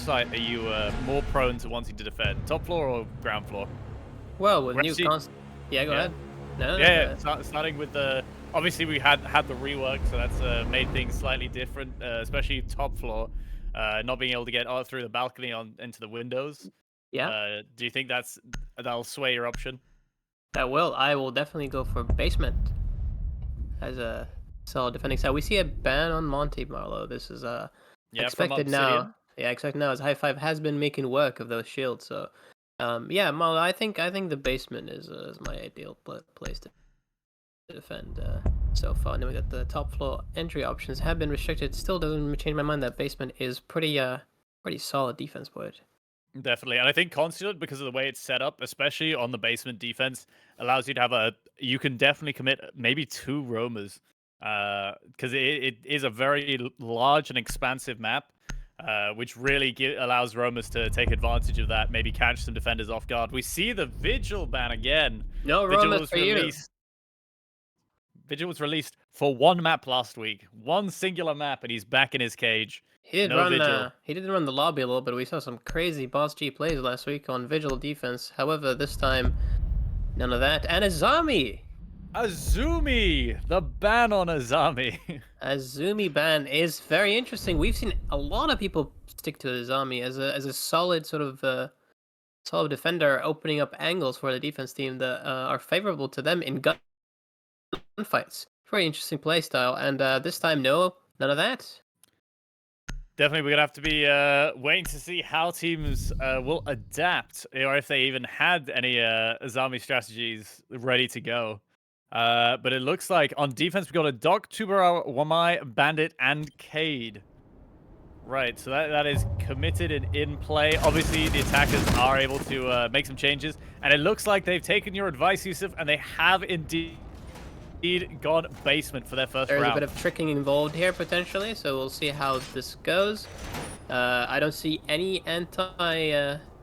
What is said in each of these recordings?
site are you more prone to wanting to defend? Top floor or ground floor? Well, with We're new actually- cons. Yeah, go yeah. ahead. No, Yeah, starting with the obviously we had the rework, so that's made things slightly different, especially top floor, not being able to get out through the balcony on into the windows. yeah, Do you think that'll sway your option? that will. I will definitely go for basement as a solid defending side. We see a ban on Monty Marlowe. This is Yeah, from expected Obsidian. now. Yeah, expected now as High Five has been making work of those shields. So, yeah, Marlowe. I think the basement is my ideal place to defend so far. And then we got the top floor entry options have been restricted. Still doesn't change my mind that basement is pretty solid defense point. Definitely, and I think Consulate, because of the way it's set up, especially on the basement defense, allows you to have you can definitely commit maybe 2 roamers, because it is a very large and expansive map, which really allows roamers to take advantage of that, maybe catch some defenders off guard. We see the Vigil ban again. No Vigil roamers was for you. released. Vigil was released for 1 map last week, 1 singular map, and he's back in his cage. He did No run. Vigil. He did run the lobby a little bit. We saw some crazy boss G plays last week on Vigil defense. However, this time, none of that. And Azami, Azumi! The ban on Azami. Azumi ban is very interesting. We've seen a lot of people stick to Azami as a solid sort of solid defender, opening up angles for the defense team that are favorable to them in gunfights. Very interesting play style. And this time, no, none of that. Definitely, we're gonna have to be waiting to see how teams will adapt, or if they even had any Azami strategies ready to go. But it looks like on defense we got a Doc, Tubarao, Wamai, Bandit, and Cade. Right, so that is committed and in play. Obviously, the attackers are able to make some changes, and it looks like they've taken your advice, Yusuf, and they have indeed gone basement for their first There's round. a bit of tricking involved here potentially, so we'll see how this goes. I don't see any anti-breach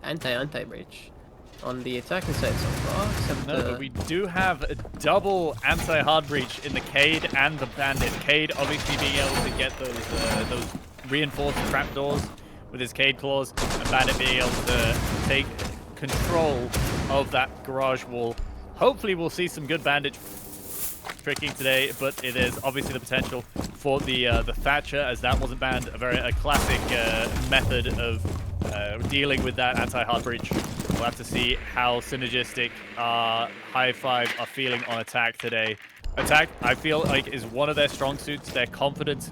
on the attacking side so far, except no, but we do have a double anti-hard breach in the Cade and the Bandit. Cade obviously being able to get those reinforced trapdoors with his Cade claws, and Bandit being able to take control of that garage wall. Hopefully we'll see some good Bandit tricking today, but it is obviously the potential for the Thatcher, as that wasn't banned. A classic method of dealing with that anti-hard breach. We'll have to see how synergistic High Five are feeling on attack today. Attack, I feel like, is one of their strong suits. Their confidence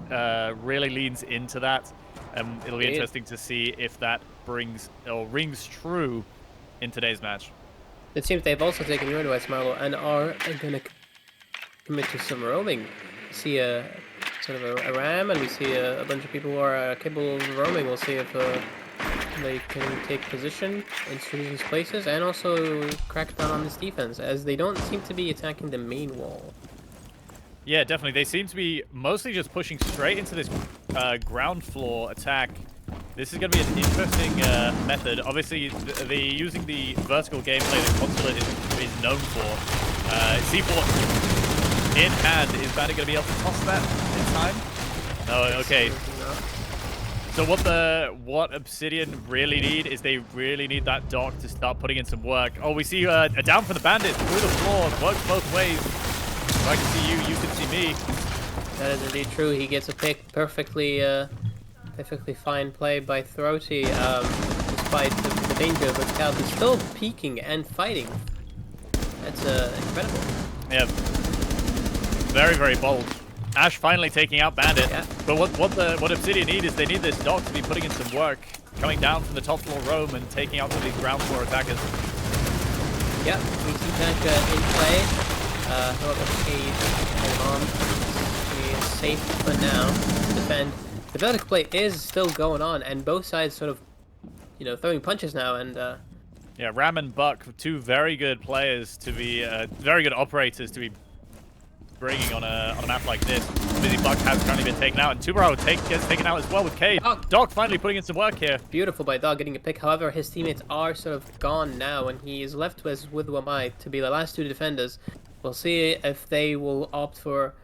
really leans into that. It'll be interesting to see if that brings or rings true in today's match. it seems they've also taken your advice, Marlo, and are going to commit to some roaming. We see a sort of a ram, and we see a bunch of people who are capable of roaming. We'll see if they can take position in strategic places and also crack down on this defense, as they don't seem to be attacking the main wall. Yeah, definitely. They seem to be mostly just pushing straight into this ground floor attack. This is going to be an interesting method. Obviously, using the vertical gameplay that Consulate is known for. C4 in hand. Is Bandit going to be able to toss that in time? No, okay. So what Obsidian really need is they really need that Doc to start putting in some work. Oh, we see a down from the Bandit through the floor. It works both ways. If I can see you, you can see me. That is indeed true. He gets a pick perfectly fine play by Throaty, despite the danger of the scout. He's still peeking and fighting. That's incredible. Yeah. Very, very bold. Ash finally taking out Bandit. Yeah. But what Obsidian need is they need this Doc to be putting in some work, coming down from the top floor roam and taking out some of these ground floor attackers. Yeah, we see Tanka in play. However, Cade on. He is safe for now to defend. The vertical play is still going on, and both sides sort of, throwing punches now. And yeah, Ram and Buck, 2 very good players to be, very good operators to be bringing on a map like this. Busy Buck has currently been taken out, and Tubarao gets taken out as well with Cade. Doc finally putting in some work here. Beautiful by Dog getting a pick. However, his teammates are sort of gone now, and he is left with Wamai to be the last 2 defenders. We'll see if they will opt for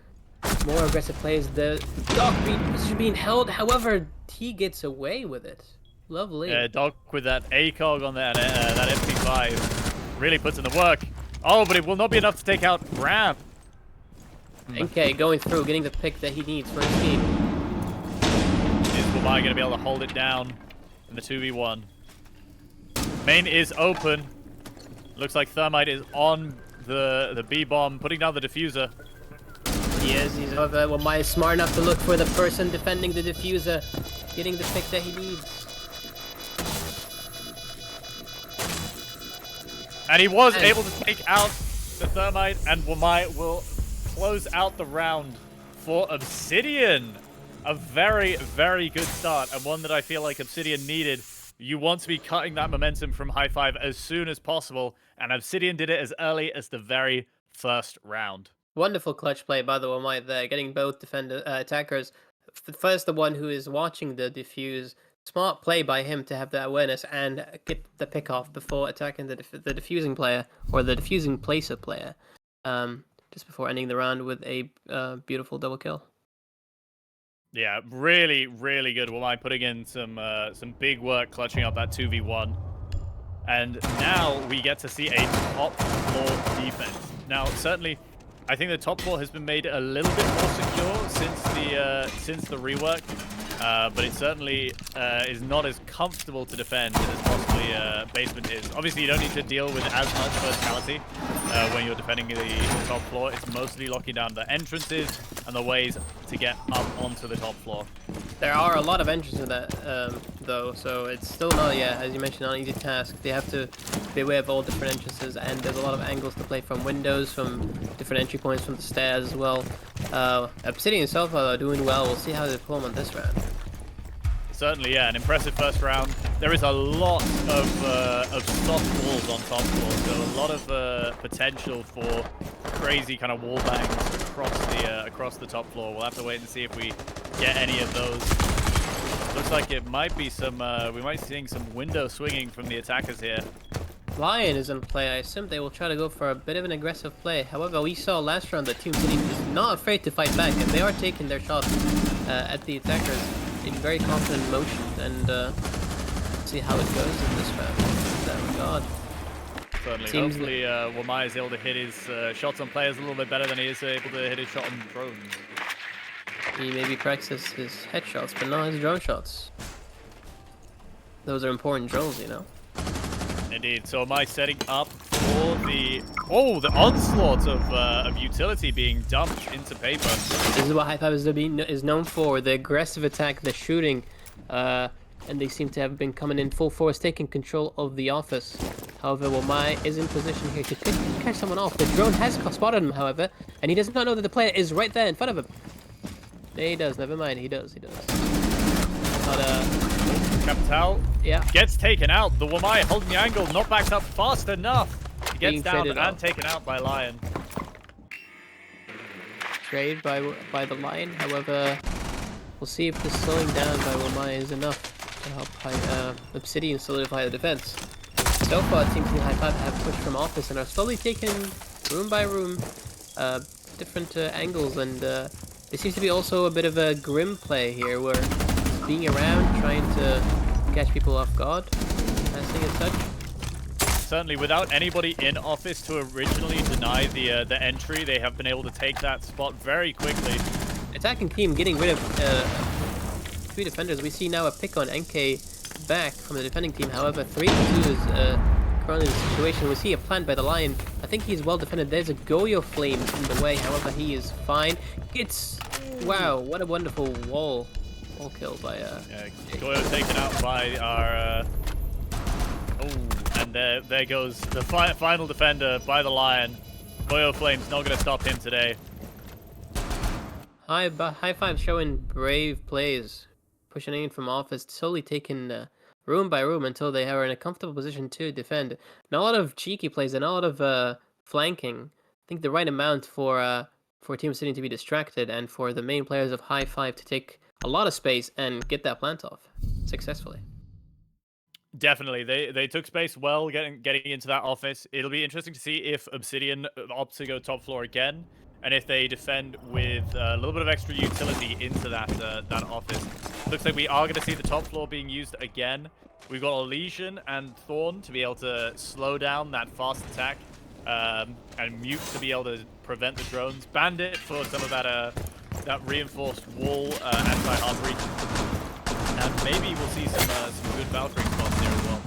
more aggressive plays. The Doc position being held, however, he gets away with it. Lovely. Doc with that ACOG on that that MP5 really puts in the work. Oh, but it will not be enough to take out Ram. NK going through, getting the pick that he needs for his team. Is Wamai going to be able to hold it down in the 2v1? Main is open. Looks like Thermite is on the B-bomb, putting down the diffuser. He is. He's Wamai is smart enough to look for the person defending the diffuser, getting the pick that he needs. And he was able to take out the Thermite, and Wamai will close out the round for Obsidian. A very, very good start, and one that I feel like Obsidian needed. You want to be cutting that momentum from High Five as soon as possible, and Obsidian did it as early as the very first round. Wonderful clutch play by the Wamai there, getting both attackers. First, the one who is watching the defuse. Smart play by him to have that awareness and get the pick off before attacking the diffusing player or the diffusing placer player. Just before ending the round with a beautiful double kill. Yeah, really, really good. Wamai putting in some big work, clutching up that 2v1. And now we get to see a top floor defense. Now, certainly, I think the top floor has been made a little bit more secure since the rework, but it certainly is not as comfortable to defend as possibly basement is. Obviously, you don't need to deal with as much verticality when you're defending the top floor. It's mostly locking down the entrances and the ways to get up onto the top floor. There are a lot of entrances in that, though, so it's still not, as you mentioned, not an easy task. They have to be aware of all different entrances, and there's a lot of angles to play from windows, from different entry points, from the stairs as well. Obsidian itself are doing well. We'll see how they perform on this round. Certainly, yeah, an impressive first round. There is a lot of soft walls on top floor, so a lot of potential for crazy kind of wall bangs across the top floor. We'll have to wait and see if we get any of those. Looks like it might be some. We might be seeing some window swinging from the attackers here. Lion is in play. I assume they will try to go for a bit of an aggressive play. However, we saw last round that Team City is not afraid to fight back, and they are taking their shots at the attackers in very confident motion, and see how it goes in this round in that regard. Certainly. Hopefully, Wamai is able to hit his shots on players a little bit better than he is able to hit his shot on drones. He maybe practices his headshots, but not his drone shots. Those are important drills, you know. Indeed. So am I setting up for the onslaught of utility being dumped into paper. This is what High Five is known for: the aggressive attack, the shooting, and they seem to have been coming in full force, taking control of the office. However, Wamai is in position here to catch someone off. The drone has spotted him, however, and he does not know that the player is right there in front of him. He does. Never mind. He does. But Capital gets taken out. The Wamai holding the angle, not backed up fast enough. He gets down and taken out by Lion. Trade by the Lion. However, we'll see if the slowing down by Wamai is enough to help Obsidian solidify the defense. So far, Team High Five have pushed from office and are slowly taking room by room different angles, and there seems to be also a bit of a grim play here, where being around, trying to catch people off guard, passing as such. Certainly, without anybody in office to originally deny the entry, they have been able to take that spot very quickly. Attacking team getting rid of 3 defenders. We see now a pick on NK back from the defending team. However, 3-2 is currently the situation. We see a plant by the Lion. I think he's well defended. There's a Goyo Flame in the way. However, he is fine. Wow, what a wonderful wall kill by Goyo taken out by our and there goes the final defender by the Lion. Goyo Flame's not going to stop him today. High Five showing brave plays, pushing in from office, slowly taking room by room until they are in a comfortable position to defend. Not a lot of cheeky plays and not a lot of flanking. I think the right amount for Team City to be distracted and for the main players of High Five to take a lot of space and get that plant off successfully. Definitely, they took space well, getting into that office. It'll be interesting to see if Obsidian opts to go top floor again and if they defend with a little bit of extra utility into that that office. Looks like we are going to see the top floor being used again. We've got Elysian and Thorn to be able to slow down that fast attack, and Mute to be able to prevent the drones. Bandit for some of that that reinforced wall anti-hard breach, and maybe we'll see some good Valkyrie spots here as well.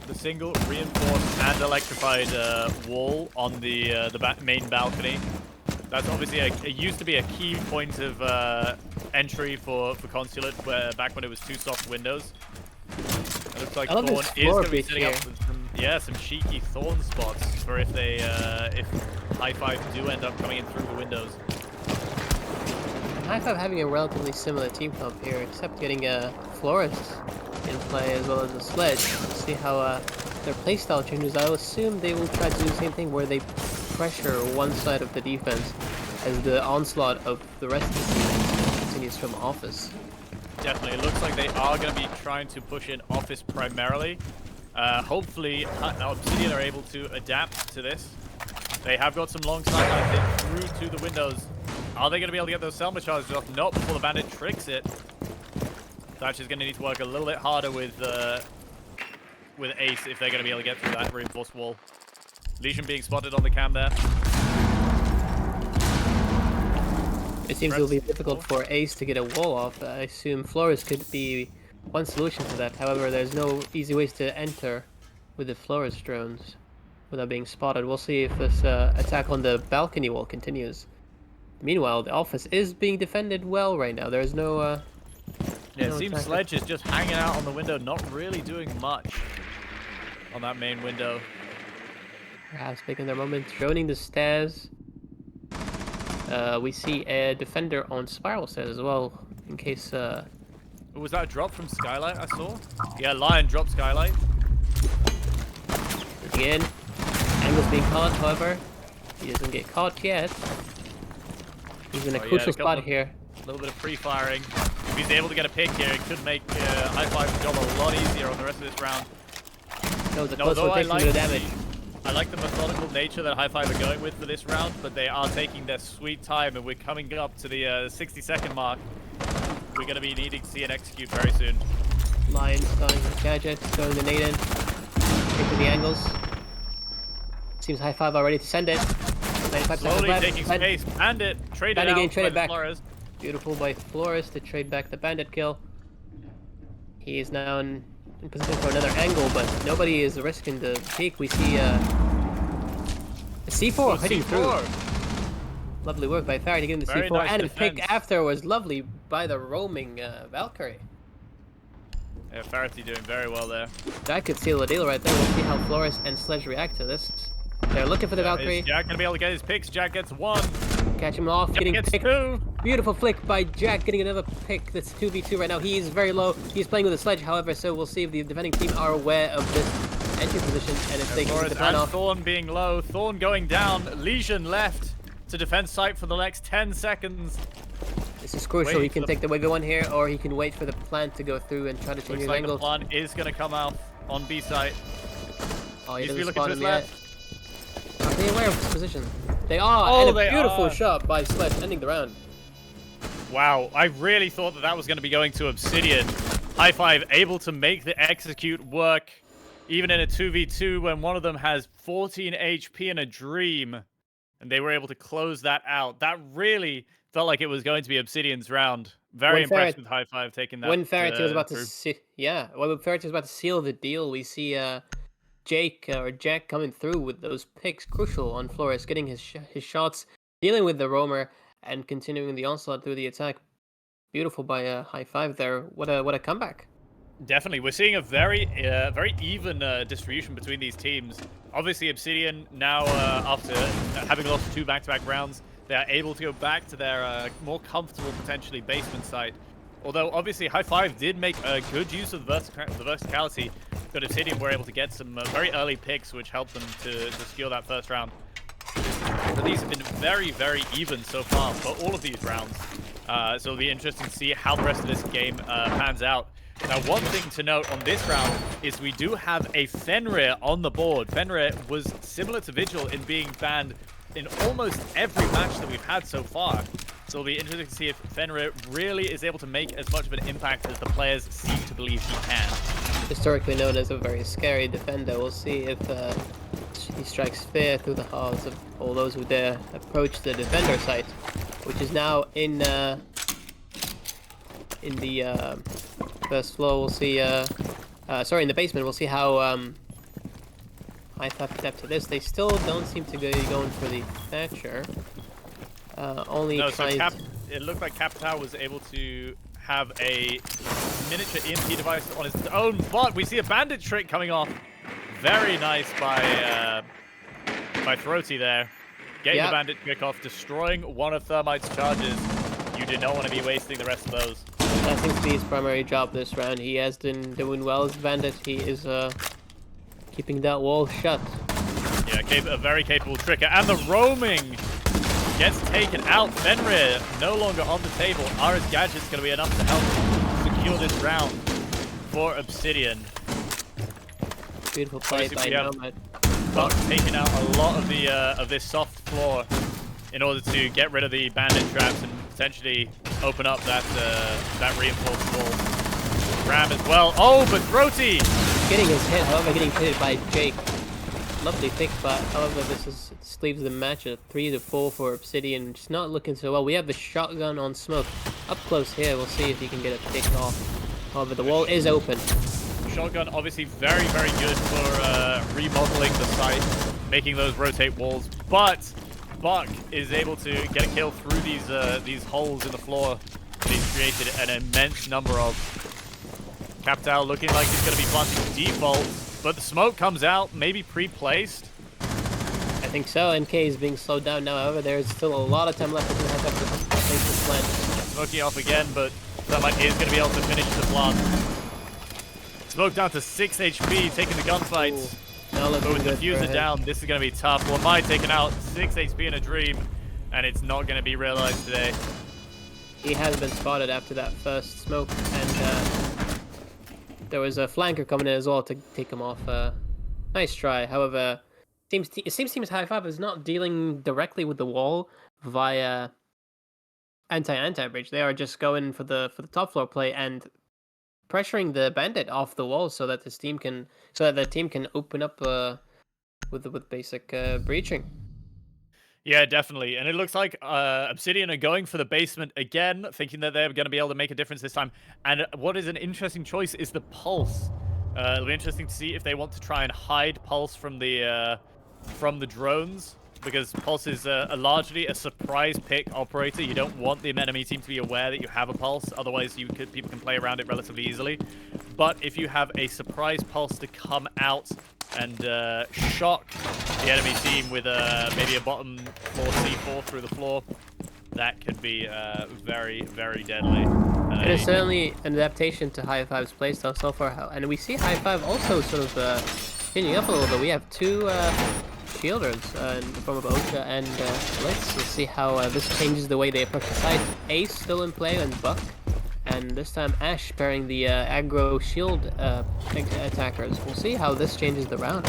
The single reinforced and electrified wall on the main balcony. That's obviously it used to be a key point of entry for Consulate back when it was 2 soft windows. It looks like Thorn is going to be setting up with some cheeky Thorn spots for if they if High Five do end up coming in through the windows. High Five having a relatively similar team comp here, except getting a Florist in play as well as a Sledge. Let's see how their playstyle changes. I'll assume they will try to do the same thing where they pressure one side of the defense as the onslaught of the rest of the team continues from office. Definitely, it looks like they are going to be trying to push in office primarily. Hopefully, Obsidian are able to adapt to this. They have got some long sidelines in through to the windows. Are they going to be able to get those Selma charges off? Not before the Bandit tricks it. Thatch is going to need to work a little bit harder with Ace if they're going to be able to get through that reinforced wall. Legion being spotted on the cam there. It seems it will be difficult for Ace to get a wall off. I assume Flores could be one solution to that. However, there's no easy ways to enter with the Flores drones without being spotted. We'll see if this attack on the balcony wall continues. Meanwhile, the office is being defended well right now. There's no... yeah, it seems Sledge is just hanging out on the window, not really doing much on that main window. Perhaps making their moment, droning the stairs. We see a defender on spiral stairs as well, in case... Was that a drop from Skylight I saw? Yeah, Lion dropped Skylight. Again, Angle's being caught, however. He doesn't get caught yet. He's in a crucial spot here. A little bit of pre-firing. If he's able to get a pick here, it could make High Five's job a lot easier on the rest of this round. No, the close one takes a bit of damage. I like the methodical nature that High Five are going with for this round, but they are taking their sweet time, and we're coming up to the 60-second mark. We're going to be needing to see an execute very soon. Lion starting the gadget, throwing the nade in, taking the angles. Seems High Five are ready to send it. 95 Slowly left. taking space. Bandit traded Bandit out again, traded by back. Flores. Beautiful by Flores to trade back the Bandit kill. He is now in position for another angle, but nobody is risking the peek. We see a C4 hitting through. Lovely work by Farah to get in the Very C4, nice and defense. the pick after was lovely by the roaming Valkyrie. Yeah, Farity doing very well there. That could seal the deal right there. We'll see how Flores and Sledge react to this. They're looking for the Valkyrie. Is Jack going to be able to get his picks? Jack gets 1. Catch him off, Jack getting gets picked. 2. Beautiful flick by Jack, getting another pick. That's 2v2 right now. He is very low. He's playing with a Sledge, however, so we'll see if the defending team are aware of this entry position and if they can get the plan off. Thorn being low. Thorn going down. Legion left to defend site for the next 10 seconds. This is crucial. He can take the wiggle one here, or he can wait for the plant to go through and try to change his Looks like angle. the plan is going to come out on B site. Oh, he He's doesn't looking spot to his him yet. left. Are they aware of this position? They are, Oh, and a they beautiful are. shot by Sledge, ending the round. Wow, I really thought that was going to be going to Obsidian. High Five able to make the execute work, even in a 2v2 when one of them has 14 HP and a dream, and they were able to close that out. That really felt like it was going to be Obsidian's round. Very impressed with High Five taking that. When Farity was about through. when Farity was about to seal the deal, we see Jack coming through with those picks, crucial on Flores, getting his shots, dealing with the roamer, and continuing the onslaught through the attack. Beautiful by High Five there. What a comeback. Definitely, we're seeing a very even distribution between these teams. Obviously, Obsidian now, after having lost 2 back-to-back rounds, they are able to go back to their more comfortable, potentially, basement side. Although, obviously, High Five did make a good use of the verticality, but Obsidian were able to get some very early picks, which helped them to secure that first round. But these have been very, very even so far for all of these rounds. So it'll be interesting to see how the rest of this game pans out. Now, one thing to note on this round is we do have a Fenrir on the board. Fenrir was similar to Vigil in being banned in almost every match that we've had so far. So it'll be interesting to see if Fenrir really is able to make as much of an impact as the players seem to believe he can. Historically known as a very scary defender, we'll see if he strikes fear through the hearts of all those who dare approach the defender site, which is now in the first floor. We'll see, sorry, in the basement. We'll see how High-Five adapt to this. They still don't seem to be going for the Thatcher. Only no, so tries... it looked like Capital was able to have a miniature EMP device on his own, but we see a bandit trick coming off. Very nice by Throaty there. Getting the bandit trick off, destroying one of Thermite's charges. You do not want to be wasting the rest of those. That seems to be his primary job this round. He has been doing well as bandit. He is keeping that wall shut. Yeah, a very capable tricker. And the roaming gets taken out. Fenrir no longer on the table. Ara's gadget's going to be enough to help secure this round for Obsidian. Beautiful play by Nomad. Taking out a lot of the of this soft floor in order to get rid of the bandit traps and potentially open up that that reinforced wall. Ram as well. Oh, but Throaty getting his hit, however, getting hit by Jake. Lovely pick, but however, this leaves the match at 3-4 for Obsidian. Just not looking so well. We have the shotgun on Smoke up close here. We'll see if he can get a pick off. However, the wall is open. Shotgun obviously very, very good for remodeling the site, making those rotate walls. But Buck is able to get a kill through these holes in the floor that he's created an immense number of. Capital looking like he's going to be planting default, but the smoke comes out, maybe pre-placed. I think so. NK is being slowed down now. However, there's still a lot of time left until he has to place this plant. Smoking off again, but Thermite is going to be able to finish the plant. Smoke down to 6 HP, taking the gunfights. But with the diffuser down, this is going to be tough. Wamai taking out 6 HP in a dream, and it's not going to be realized today. He has been spotted after that first smoke, and there was a flanker coming in as well to take him off. Nice try. However, it seems Team's High-Five is not dealing directly with the wall via anti bridge. They are just going for the top floor play and pressuring the bandit off the wall so that the team can open up with basic breaching. Yeah, definitely. And it looks like Obsidian are going for the basement again, thinking that they're going to be able to make a difference this time. And what is an interesting choice is the Pulse. It'll be interesting to see if they want to try and hide Pulse from the drones, because Pulse is largely a surprise pick operator. You don't want the enemy team to be aware that you have a Pulse, otherwise people can play around it relatively easily. But if you have a surprise Pulse to come out and shock the enemy team with maybe a bottom floor C4 through the floor, that could be very, very deadly. It is certainly an adaptation to High-Five's playstyle so far, and we see High-Five also sort of pinning up a little bit. We have two shielders in the form of Ocha and let's see how this changes the way they approach the side. Ace still in play and Buck, and this time Ash pairing the aggro shield attackers. We'll see how this changes the round.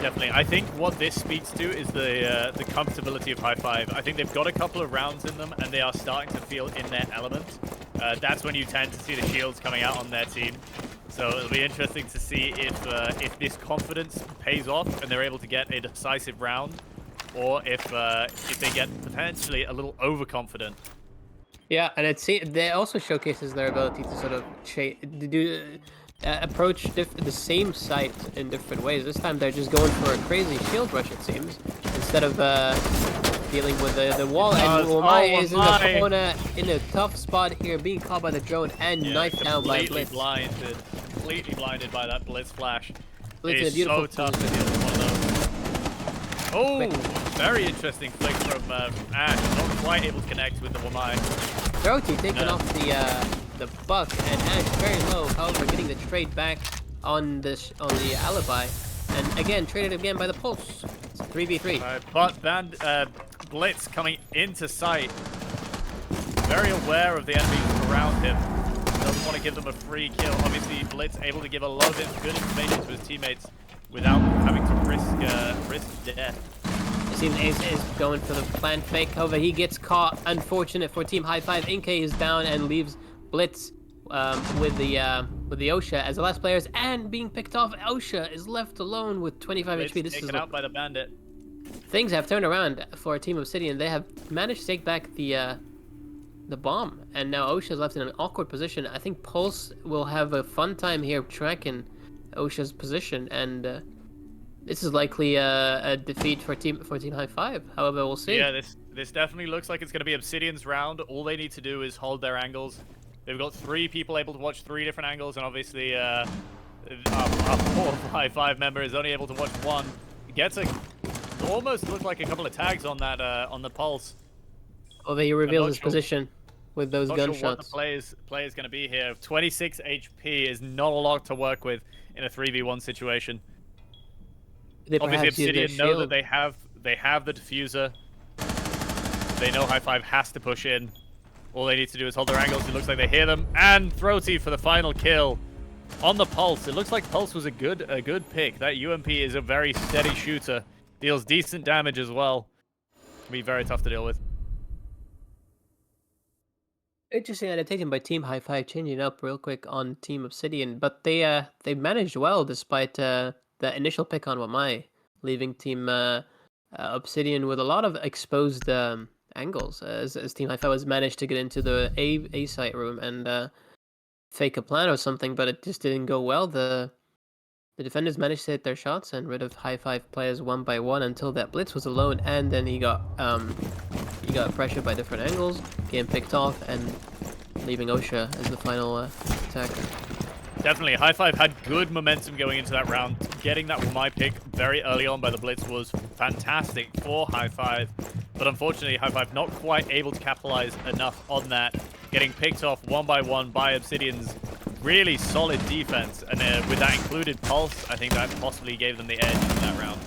Definitely. I think what this speaks to is the comfortability of High-Five. I think they've got a couple of rounds in them, and they are starting to feel in their element. That's when you tend to see the shields coming out on their team. So it'll be interesting to see if this confidence pays off and they're able to get a decisive round, or if they get potentially a little overconfident. Yeah, and they also showcases their ability to sort of approach the same site in different ways. This time they're just going for a crazy shield rush, it seems, instead of dealing with the wall. And Wamai is in the corner in a tough spot here, being caught by the drone and knifed down by Blitz. Completely blinded by that Blitz flash. Blitz It is so tough to deal with one of those. Oh, very interesting flick from Ash. Not quite able to connect with the Wamai. Throaty taking off the Buck, and Ash very low, however getting the trade back on the alibi, and again traded again by the Pulse. It's 3v3. But Blitz coming into sight. very aware of the enemies around him. Doesn't want to give them a free kill. Obviously, Blitz able to give a lot of good information to his teammates without having to risk death. It seems Ace is going for the plant fake. However, he gets caught. Unfortunate for Team High Five. Inkay is down and leaves Blitz with the Osha as the last players, and being picked off. Osha is left alone with 25 Blitz HP. This taken is out by the bandit. Things have turned around for Team Obsidian. They have managed to take back the bomb, and now Osha is left in an awkward position. I think Pulse will have a fun time here tracking Osha's position, and this is likely a defeat for Team High Five. However, we'll see. Yeah, this definitely looks like it's going to be Obsidian's round. All they need to do is hold their angles. They've got 3 people able to watch 3 different angles, and obviously our 4 High Five member is only able to watch 1. Gets almost looked like a couple of tags on that on the Pulse. Oh, he reveals his position with those gunshots. Sure what the play is going to be here. 26 HP is not a lot to work with in a 3v1 situation. Obviously, Obsidian know that they have the diffuser. They know High Five has to push in. All they need to do is hold their angles. It looks like they hear them, and Throaty for the final kill on the Pulse. It looks like Pulse was a good pick. That UMP is a very steady shooter. Deals decent damage as well. Can be very tough to deal with. Interesting adaptation by Team High Five, changing up real quick on Team Obsidian, but they managed well despite the initial pick on Wamai, leaving Team Obsidian with a lot of exposed angles, as Team High Five has managed to get into the A site room and fake a plan or something, but it just didn't go well. The defenders managed to hit their shots and rid of High Five players one by one until that Blitz was alone, and then he got pressured by different angles, getting picked off, and leaving Osha as the final attacker. Definitely, High Five had good momentum going into that round. Getting that Wamai pick very early on by the Blitz was fantastic for High Five, but unfortunately High Five not quite able to capitalize enough on that, getting picked off one by one by Obsidian's really solid defense, and with that included Pulse, I think that possibly gave them the edge in that round.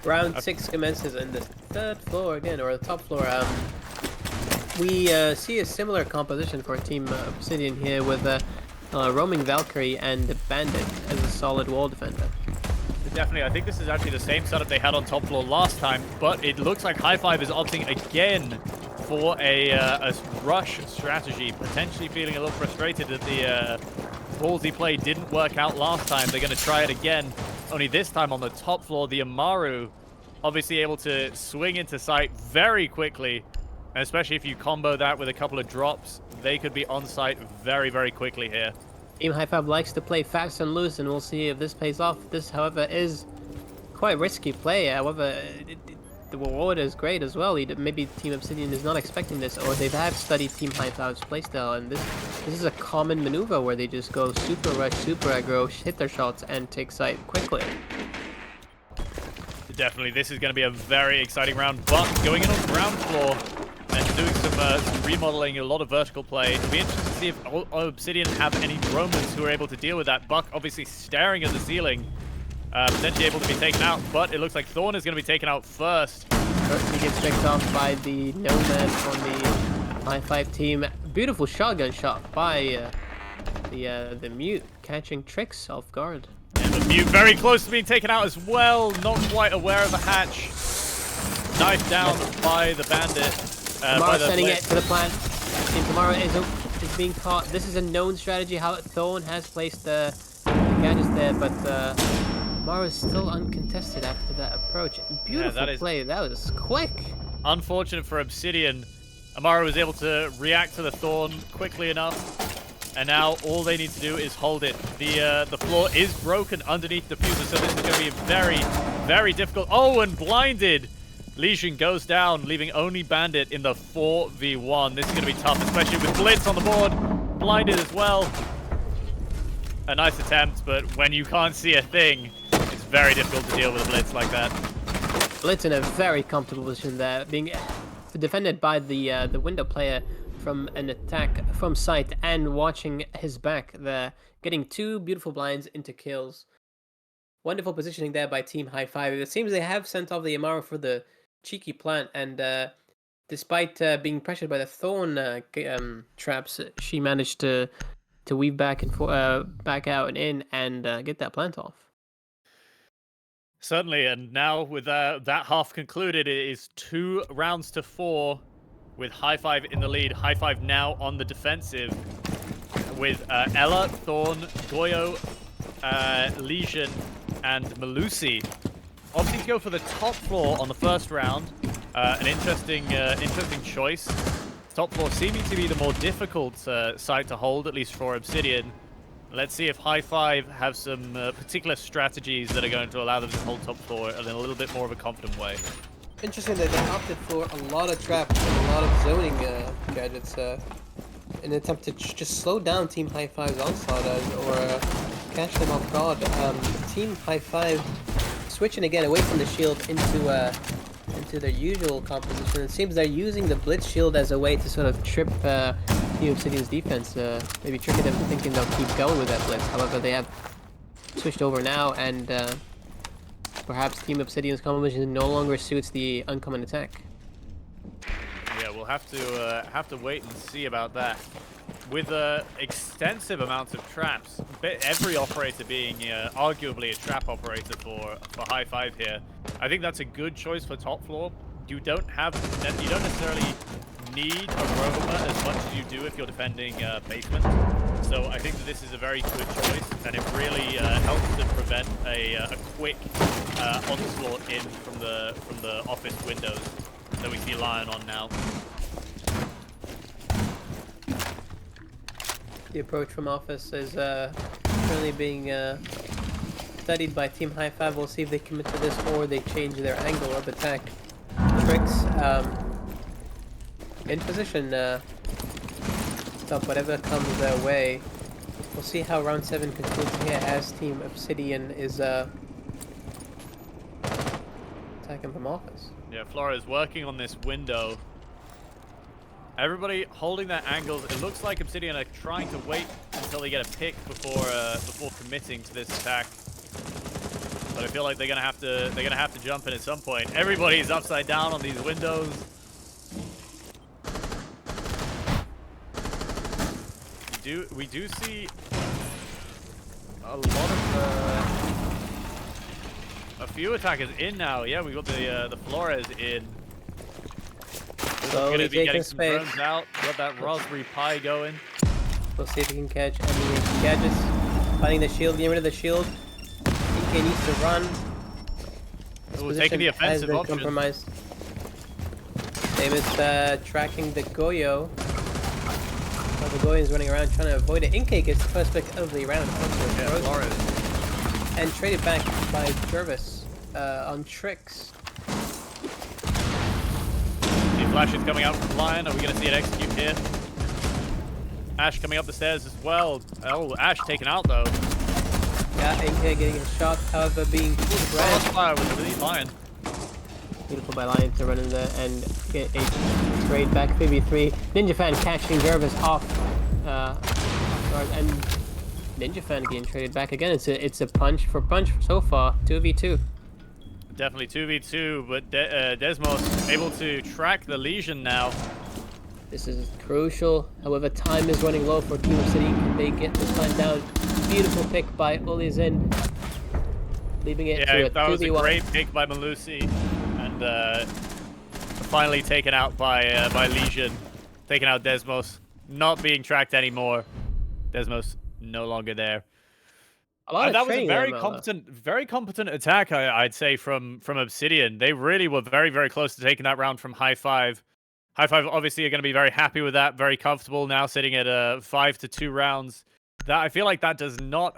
Round 6 commences in the 3rd floor again, or the top floor. We see a similar composition for Team Obsidian here with roaming Valkyrie and the Bandit as a solid wall defender. Definitely, I think this is actually the same setup they had on top floor last time, but it looks like High Five is opting again for a rush strategy, potentially feeling a little frustrated that the ballsy play didn't work out last time. They're going to try it again, only this time on the top floor. The Amaru obviously able to swing into sight very quickly, and especially if you combo that with a couple of drops, they could be on site very, very quickly here. Team High Five likes to play fast and loose, and we'll see if this pays off. This, however, is quite risky play. However, the reward is great as well. Maybe Team Obsidian is not expecting this, or they have studied Team High Five's playstyle, and this is a common maneuver where they just go super rush, super aggro, hit their shots, and take site quickly. Definitely, this is going to be a very exciting round. But going in on the ground floor and doing some remodeling, a lot of vertical play. It'll be interesting to see if Obsidian have any Romans who are able to deal with that. Buck obviously staring at the ceiling, potentially able to be taken out, but it looks like Thorn is going to be taken out first. He gets picked off by the Nomad on the High Five team. Beautiful shotgun shot by the Mute, catching Tricks off guard. And the Mute very close to being taken out as well, not quite aware of the hatch. Knifed down by the Bandit. Kamara sending it to the plant. Team Kamara is being caught. This is a known strategy how Thorn has placed the gadgets there, but Kamara is still uncontested after that approach. Beautiful play. That was quick. Unfortunate for Obsidian. Amara was able to react to the Thorn quickly enough. And now all they need to do is hold it. The floor is broken underneath the fuser, so this is going to be very, very difficult. Oh, and blinded. Legion goes down, leaving only Bandit in the 4v1. This is going to be tough, especially with Blitz on the board. Blinded as well. A nice attempt, but when you can't see a thing, it's very difficult to deal with a Blitz like that. Blitz in a very comfortable position there, being defended by the window player from an attack from sight and watching his back there, getting 2 beautiful blinds into kills. Wonderful positioning there by Team High Five. It seems they have sent off the Amara for the cheeky plant, and Despite being pressured by the thorn traps, she managed to weave back and back out and in and get that plant off. Certainly, and now with that half concluded, it is 2 rounds to 4 with High Five in the lead. High Five now on the defensive with Ella, Thorn, Goyo, Legion, and Malusi. Opting to go for the top floor on the first round. An interesting choice. Top floor seeming to be the more difficult site to hold, at least for Obsidian. Let's see if High Five have some particular strategies that are going to allow them to hold top floor in a little bit more of a confident way. Interesting that they opted for a lot of traps and a lot of zoning gadgets in an attempt to just slow down Team High Five's onslaught or catch them off guard. Team High Five switching again away from the shield into their usual composition. It seems they're using the Blitz shield as a way to sort of trip Team Obsidian's defense, maybe tricking them to thinking they'll keep going with that Blitz. However, they have switched over now, and perhaps Team Obsidian's composition no longer suits the uncommon attack. Yeah, we'll have to wait and see about that. With extensive amounts of traps, every operator being arguably a trap operator for High Five here, I think that's a good choice for top floor. You don't necessarily need a roamer as much as you do if you're defending basement. So I think that this is a very good choice, and it really helps to prevent a quick onslaught in from the office windows that we see Lion on now. The approach from office is currently being studied by Team High Five. We'll see if they commit to this or they change their angle of attack. Tricks in position, stop whatever comes their way. We'll see how round 7 concludes here as Team Obsidian is attacking from office. Yeah, Flores working on this window. Everybody holding their angles. It looks like Obsidian are trying to wait until they get a pick before committing to this attack. But I feel like they're gonna have to jump in at some point. Everybody's upside down on these windows. We do see a lot of a few attackers in now. Yeah, we got the Flores in. So We're gonna be getting some space. drones out. Got that Raspberry Pi going. We'll see if he can catch any gadgets. Finding the shield, getting rid of the shield. DK needs to run. Ooh, taking the offensive option. Compromised. Davis tracking the Goyo. While the Goyo is running around trying to avoid it. Inke gets the first pick of the round. Yeah, Flores. And traded back by Jervis on tricks. Flash is coming out from Lion. Are we going to see it execute here? Ash coming up the stairs as well. Oh, Ash taken out though. Yeah, Inke getting a shot, however being Cross fire with the Lion. Beautiful by Lion to run in there and get a trade back 3v3. Ninja Fan catching Jervis off guard, and Ninja Fan getting traded back again. It's a punch for punch so far. 2v2. Definitely 2v2, but Desmos able to track the Legion now. This is crucial. However, time is running low for Team City. Can they get this time down? Beautiful pick by Ulizin. Leaving it to a 2v1. That was a great pick by Malusi. And finally taken out by Legion. Taking out Desmos. Not being tracked anymore. Desmos no longer there. That was a very competent attack, I'd say, from Obsidian. They really were very, very close to taking that round from High Five. High Five obviously are going to be very happy with that, very comfortable now, sitting at 5-2 rounds. That I feel like that does not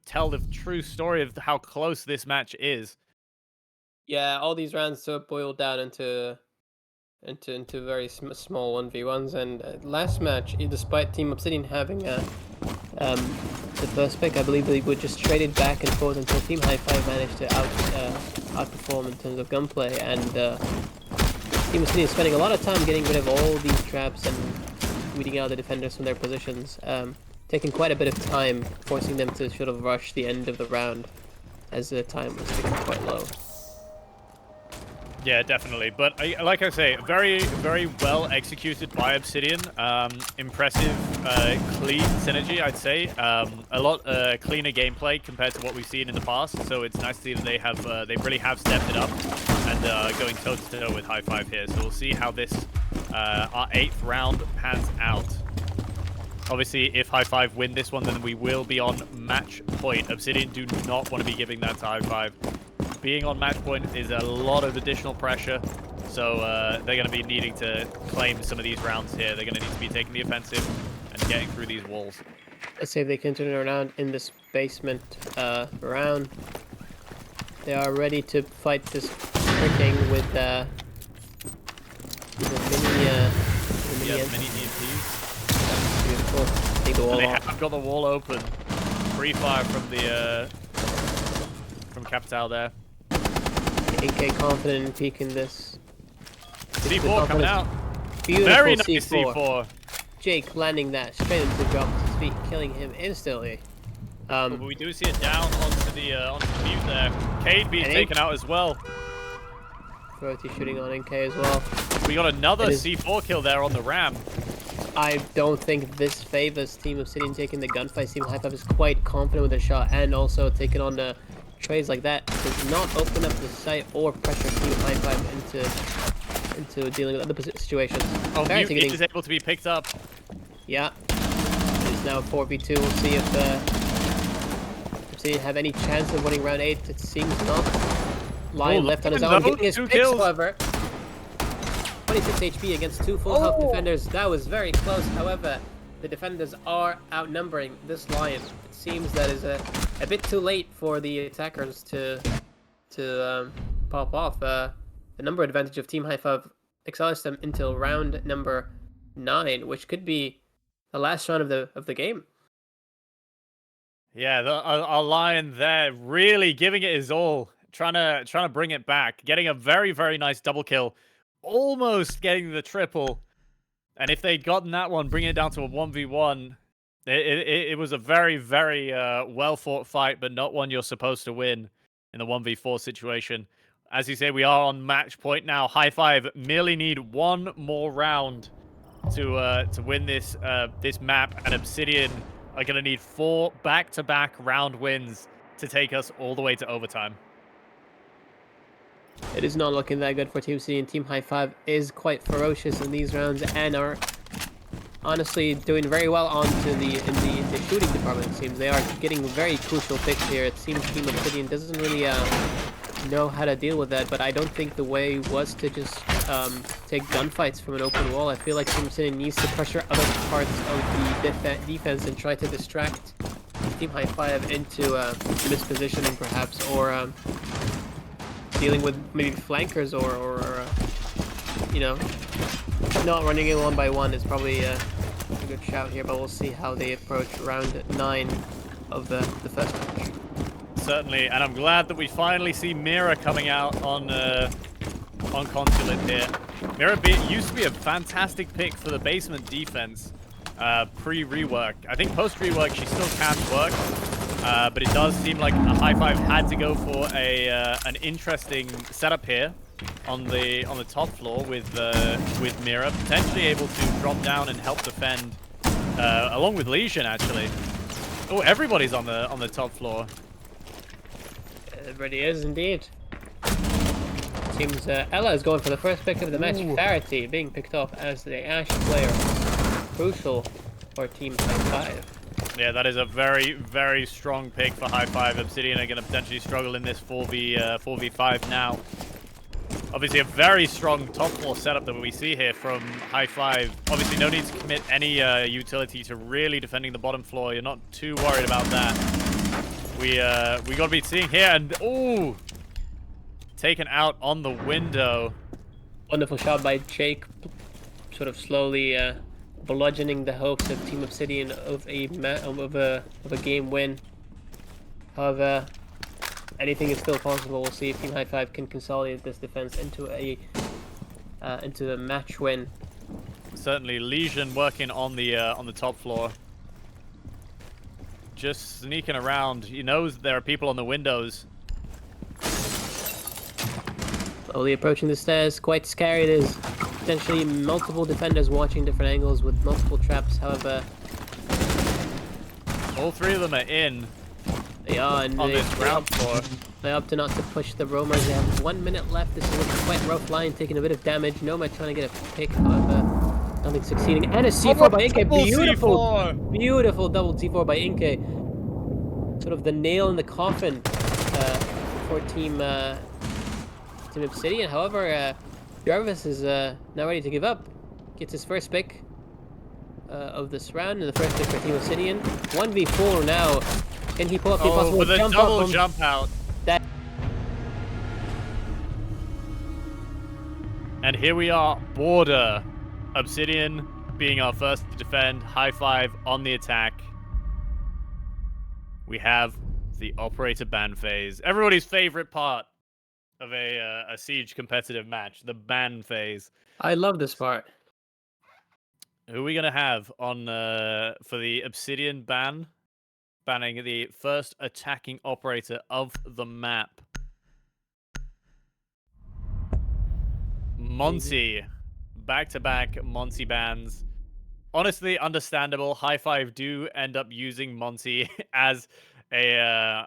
tell the true story of how close this match is. Yeah, all these rounds sort of boiled down into very small 1v1s, and last match, despite Team Obsidian having the first pick, I believe they were just traded back and forth until Team High Five managed to outperform in terms of gunplay, and Team Obsidian is spending a lot of time getting rid of all these traps and weeding out the defenders from their positions, taking quite a bit of time, forcing them to sort of rush the end of the round as the time was getting quite low. Yeah, definitely. But like I say, very, very well executed by Obsidian. Impressive, clean synergy, I'd say. A lot cleaner gameplay compared to what we've seen in the past. So it's nice to see that they really have stepped it up and going toe to toe with High Five here. So we'll see how this our 8th round pans out. Obviously, if High Five win this one, then we will be on match point. Obsidian do not want to be giving that to High Five. Being on match point is a lot of additional pressure, so they're going to be needing to claim some of these rounds here. They're going to need to be taking the offensive and getting through these walls. Let's see if they can turn it around in this basement round. They are ready to fight this tricking with the mini EMPs. Beautiful. Take the wall They off. have got the wall open. Free fire from the from Capital there. AK confident in peeking this. C4 coming out. Beautiful Very nice C4. C4. Jake landing that straight into drop to his feet, killing him instantly. But we do see it down onto the mute there. Cade being taken out as well. Throaty shooting on NK as well. We got another C4 kill there on the ram. I don't think this favors Team Obsidian taking the gunfight. Team High Five is quite confident with their shot, and also taking on the trades like that does not open up the site or pressure Team High Five into dealing with other situations. Oh, mute is able to be picked up. Yeah, it's now 4v2. We'll see if Obsidian have any chance of winning round 8. It seems not. Lion left on his own, getting his picks, however. 26 HP against 2 full health defenders. That was very close. However, the defenders are outnumbering this Lion. It seems that is a bit too late for the attackers to pop off. The number advantage of Team High Five accelerates them until round number 9, which could be the last round of the game. Yeah, our Lion there really giving it his all, trying to bring it back, getting a very, very nice double kill, almost getting the triple. And if they'd gotten that one, bringing it down to a 1v1, it was a very, very well fought fight, but not one you're supposed to win in the 1v4 situation. As you say, we are on match point now. High Five merely need one more round to win this this map, and Obsidian are going to need 4 back-to-back round wins to take us all the way to overtime. It is not looking that good for Team C, and Team High Five is quite ferocious in these rounds and are honestly doing very well in the shooting department. It seems they are getting very crucial picks here. It seems Team Obsidian doesn't really know how to deal with that, but I don't think the way was to just take gunfights from an open wall. I feel like Team Obsidian needs to pressure other parts of the defense and try to distract Team High Five into mispositioning perhaps, or dealing with maybe flankers, or you know, not running in one by one is probably a good shout here, but we'll see how they approach round 9 of the first match. Certainly, and I'm glad that we finally see Mira coming out on Consulate here. Mira used to be a fantastic pick for the basement defense pre-rework. I think post-rework she still can work, but it does seem like a High Five had to go for an interesting setup here on the top floor with Mira, potentially able to drop down and help defend along with Legion actually. Oh, everybody's on the top floor. Everybody is indeed. Seems Ella is going for the first pick of the match. Farity being picked up as the Ashe player. Crucial for Team High Five. Yeah, that is a very, very strong pick for High Five. Obsidian are going to potentially struggle in this 4v5 now. Obviously, a very strong top floor setup that we see here from High Five. Obviously, no need to commit any utility to really defending the bottom floor. You're not too worried about that. We got to be seeing here, and ooh, taken out on the window. Wonderful shot by Jake, sort of slowly bludgeoning the hopes of Team Obsidian of a game win. However, anything is still possible. We'll see if Team High Five can consolidate this defense into a match win. Certainly, Legion working on the top floor. Just sneaking around. He knows there are people on the windows. Slowly approaching the stairs. Quite scary. There's potentially multiple defenders watching different angles with multiple traps. However, all three of them are in they are, and on this ground floor. they opted not to push the roamers. They have 1 minute left. This is a quite rough line, taking a bit of damage. Nomad trying to get a pick, however, nothing succeeding. And a C4 by Inke. Beautiful, C4. beautiful double C4 by Inke. Sort of the nail in the coffin for Team Obsidian. However, Jarvis is now ready to give up. Gets his first pick of this round, and the first pick for Team Obsidian. 1v4 now. Can he pull up the impossible with a jump double up? jump out. That And here we are, Border. Obsidian being our first to defend. High five on the attack. We have the operator ban phase. Everybody's favorite part of a Siege competitive match. The ban phase. I love this part. Who are we going to have on for the Obsidian ban? Banning the first attacking operator of the map. Monty. Back-to-back Monty bans. Honestly, understandable. High Five do end up using Monty as a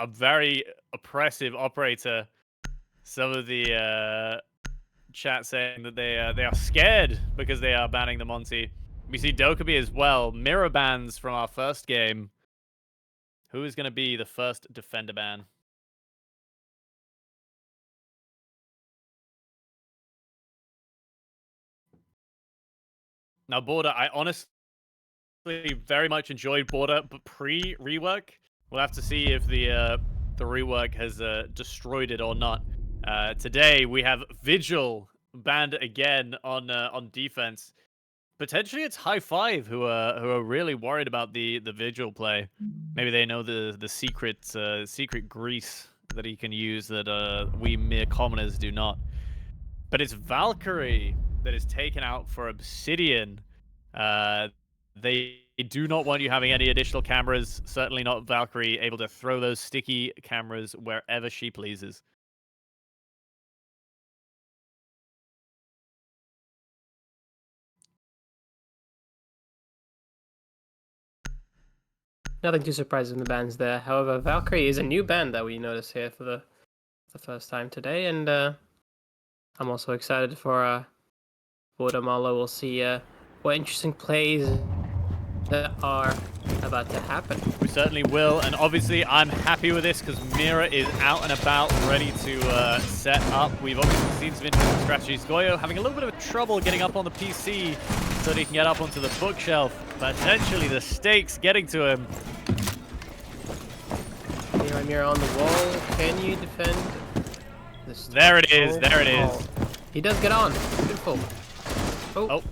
very oppressive operator. Some of the chat saying that they are scared because they are banning the Monty. We see Dokkaebi as well. Mirror bans from our first game. Who is going to be the first defender ban? Now, Border, I honestly very much enjoyed Border, but pre-rework, we'll have to see if the rework has destroyed it or not. Today, we have Vigil banned again on defense. Potentially, it's High Five who are really worried about the Vigil play. Maybe they know the secret grease that he can use that we mere commoners do not. But it's Valkyrie that is taken out for Obsidian. They do not want you having any additional cameras. Certainly not Valkyrie able to throw those sticky cameras wherever she pleases. Nothing too surprising in the bans there. However, Valkyrie is a new band that we notice here for the first time today, and I'm also excited for Guatemala. We'll see what interesting plays that are about to happen. We certainly will, and obviously I'm happy with this because Mira is out and about, ready to set up. We've obviously seen some interesting strategies. Goyo having a little bit of trouble getting up on the PC so that he can get up onto the bookshelf. Potentially the stakes getting to him. Mira on the wall. Can you defend this? There it is. There it is. He does get on. Beautiful. Oh.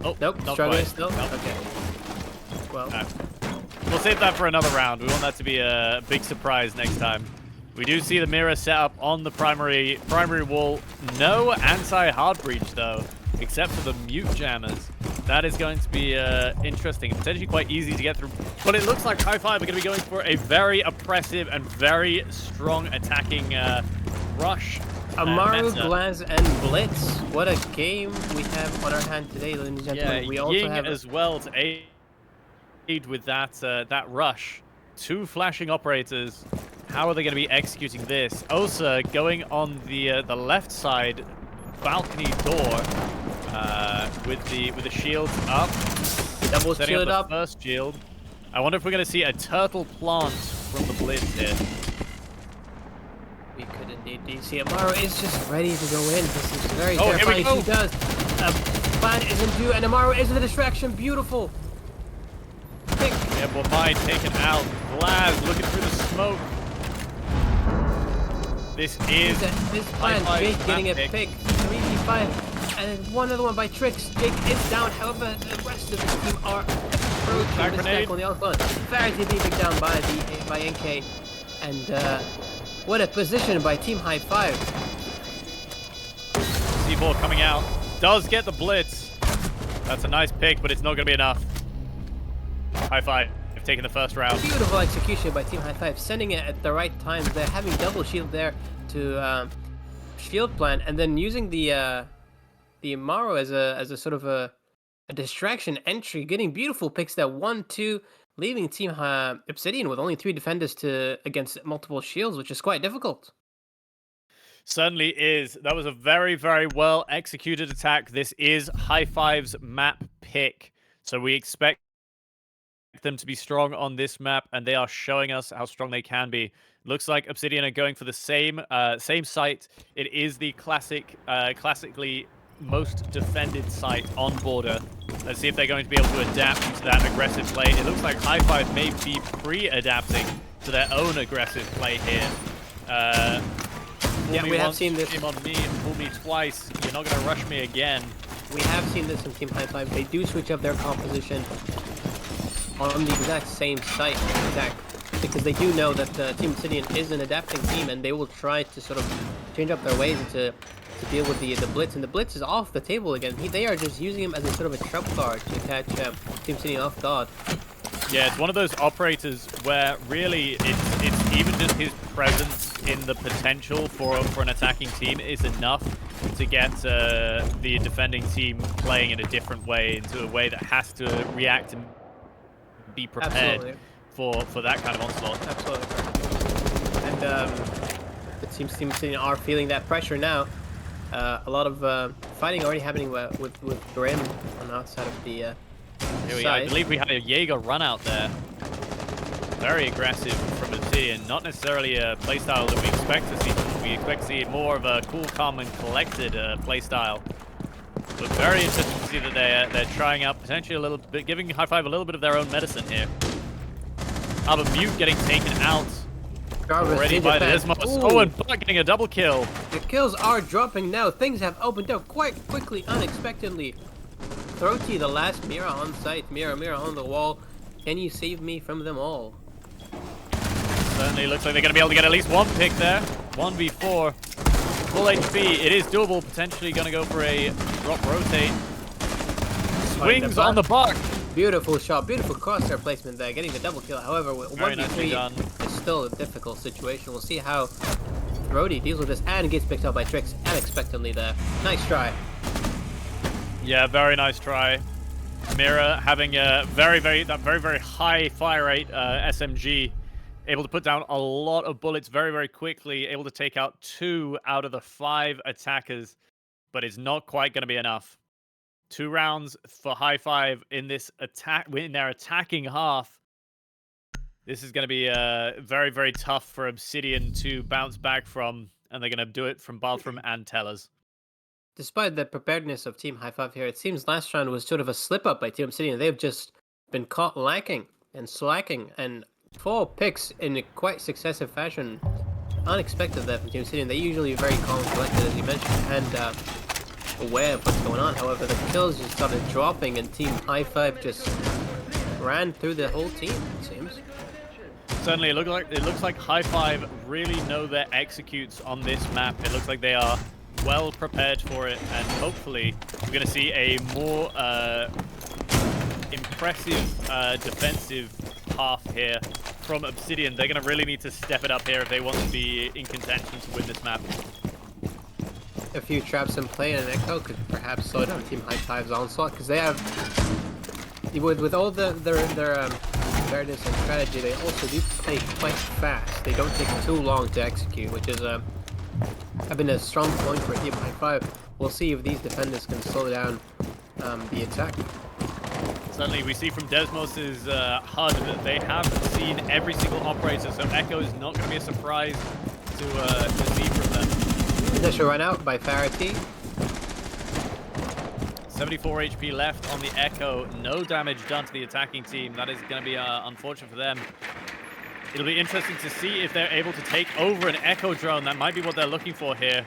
Nope. Struggling still. Nope. Okay. Well. We'll save that for another round. We want that to be a big surprise next time. We do see the mirror set up on the primary wall. No anti-hard breach though, except for the mute jammers. That is going to be interesting and potentially quite easy to get through. But it looks like High Five are going to be going for a very oppressive and very strong attacking rush. Amaru, Glaz, and Blitz. What a game we have on our hand today, ladies and gentlemen. Yeah, we also Ying have as well to aid with that rush. Two flashing operators. How are they going to be executing this? Osa going on the left side balcony door with the shields up. Double setting shield up up. the first shield. I wonder if we're going to see a turtle plant from the Blitz here. We could indeed. You see, Amaru is just ready to go in. This is very Oh, here we terrifying. go. He does. Plan isn't due, and Amaru is the distraction. Beautiful. Pick. We have Wamai taken out. Glaz looking through the smoke. This is This plan. Jake getting a pick. 3v5. And one other one by Trix. Jake is down. However, the rest of the team are approaching this back on the outfront. Verity being down by NK. And what a position by Team High Five. C4 coming out. Does get the Blitz. That's a nice pick, but it's not going to be enough. High Five. They've taken the first round. Beautiful execution by Team High Five, sending it at the right time. They're having double shield there to shield plant, and then using the Amaro as a sort of a distraction entry, getting beautiful picks that 1-2, leaving Team Obsidian with only 3 defenders to against multiple shields, which is quite difficult. Certainly is. That was a very, very well executed attack. This is High Five's map pick. So we expect them to be strong on this map, and they are showing us how strong they can be. Looks like Obsidian are going for the same site. It is the classically most defended site on border. Let's see if they're going to be able to adapt to that aggressive play. It looks like High Five may be pre-adapting to their own aggressive play here. Yeah, we have seen this. Shame on me, fool me twice. You're not going to rush me again. We have seen this in Team High Five. They do switch up their composition on the exact same site attack, because they do know that Team Obsidian is an adapting team, and they will try to sort of change up their ways and to deal with the blitz. And the blitz is off the table again. They are just using him as a sort of a trump card to catch Team Obsidian off guard. Yeah, it's one of those operators where really it's even just his presence in the potential for an attacking team is enough to get the defending team playing in a different way, into a way that has to react and be prepared for that kind of onslaught. Absolutely. And it seems Team Obsidian are feeling that pressure now. A lot of fighting already happening with Grim on the outside of the I believe we had a Jaeger run out there. Very aggressive from Obsidian. Not necessarily a playstyle that we expect to see. We expect to see more of a cool, calm, and collected playstyle. But very interesting to see that they're trying out potentially a little bit, giving High Five a little bit of their own medicine here. Out of Mute getting taken out already by the Desmos. Oh, and Buck getting a double kill. The kills are dropping now. Things have opened up quite quickly, unexpectedly. Throaty, the last mirror on site. Mirror on the wall. Can you save me from them all? Certainly looks like they're going to be able to get at least one pick there. 1v4. Full HP. It is doable. Potentially going to go for a drop rotate. Swings on the Buck. Beautiful shot. Beautiful crosshair placement there. Getting the double kill. However, 1v3 is still a difficult situation. We'll see how Throaty deals with this and gets picked up by Trix unexpectedly there. Nice try. Yeah, very nice try. Mira having a very high fire rate SMG, able to put down a lot of bullets very quickly, able to take out 2 out of the 5 attackers, but it's not quite going to be enough. 2 rounds for High Five in this attack, in their attacking half. This is going to be very tough for Obsidian to bounce back from, and they're going to do it from Baltham and Tellers. Despite the preparedness of Team High Five here, it seems last round was sort of a slip-up by Team Obsidian. They've just been caught lacking and slacking, and 4 picks in a quite successive fashion. Unexpected there from Team Obsidian. They're usually very calm and collected, as you mentioned, and aware of what's going on. However, the kills just started dropping, and Team High Five just ran through the whole team, it seems. Certainly, it looks like High Five really know their executes on this map. It looks like they are well prepared for it, and hopefully we're going to see a more impressive defensive half here from Obsidian. They're going to really need to step it up here if they want to be in contention to win this map. A few traps in play and an Echo could perhaps slow down Team High Five's onslaught, because they have, with all their preparedness and strategy, they also do play quite fast. They don't take too long to execute, which is have been a strong point for Team High Five. We'll see if these defenders can slow down the attack. Certainly, we see from Desmos' HUD that they have seen every single operator, so Echo is not going to be a surprise to see from them. Initial run out by Farity. 74 HP left on the Echo. No damage done to the attacking team. That is going to be unfortunate for them. It'll be interesting to see if they're able to take over an Echo drone. That might be what they're looking for here.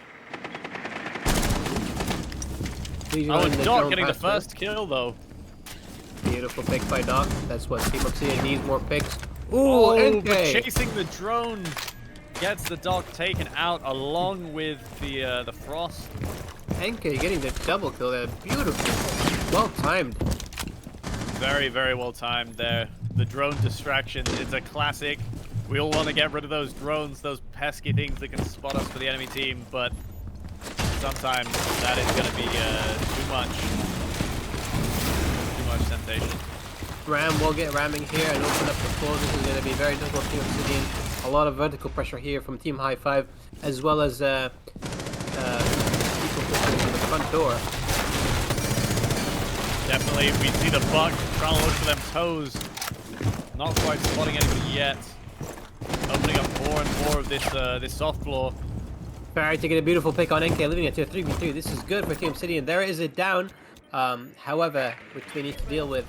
Oh, and Doc getting the first kill, though. Beautiful pick by Doc. That's what Team Obsidian needs, more picks. Ooh, but chasing the drone gets the Doc taken out along with the Frost. NK getting the double kill there. Beautiful. Well timed. Very well timed there. The drone distraction, it's a classic. We all want to get rid of those drones, those pesky things that can spot us for the enemy team, but sometimes that is going to be too much temptation. Ram will get ramming here and open up the floor. This is going to be very difficult for Obsidian. A lot of vertical pressure here from Team High Five, as well as people pushing to the front door. Definitely, we see the Buck trying to look for them toes. Not quite spotting anybody yet. Opening up more and more of this soft floor. Barry taking a beautiful pick on NK, leaving it to a 3v3. This is good for Team Obsidian. There is it down. However, which we need to deal with.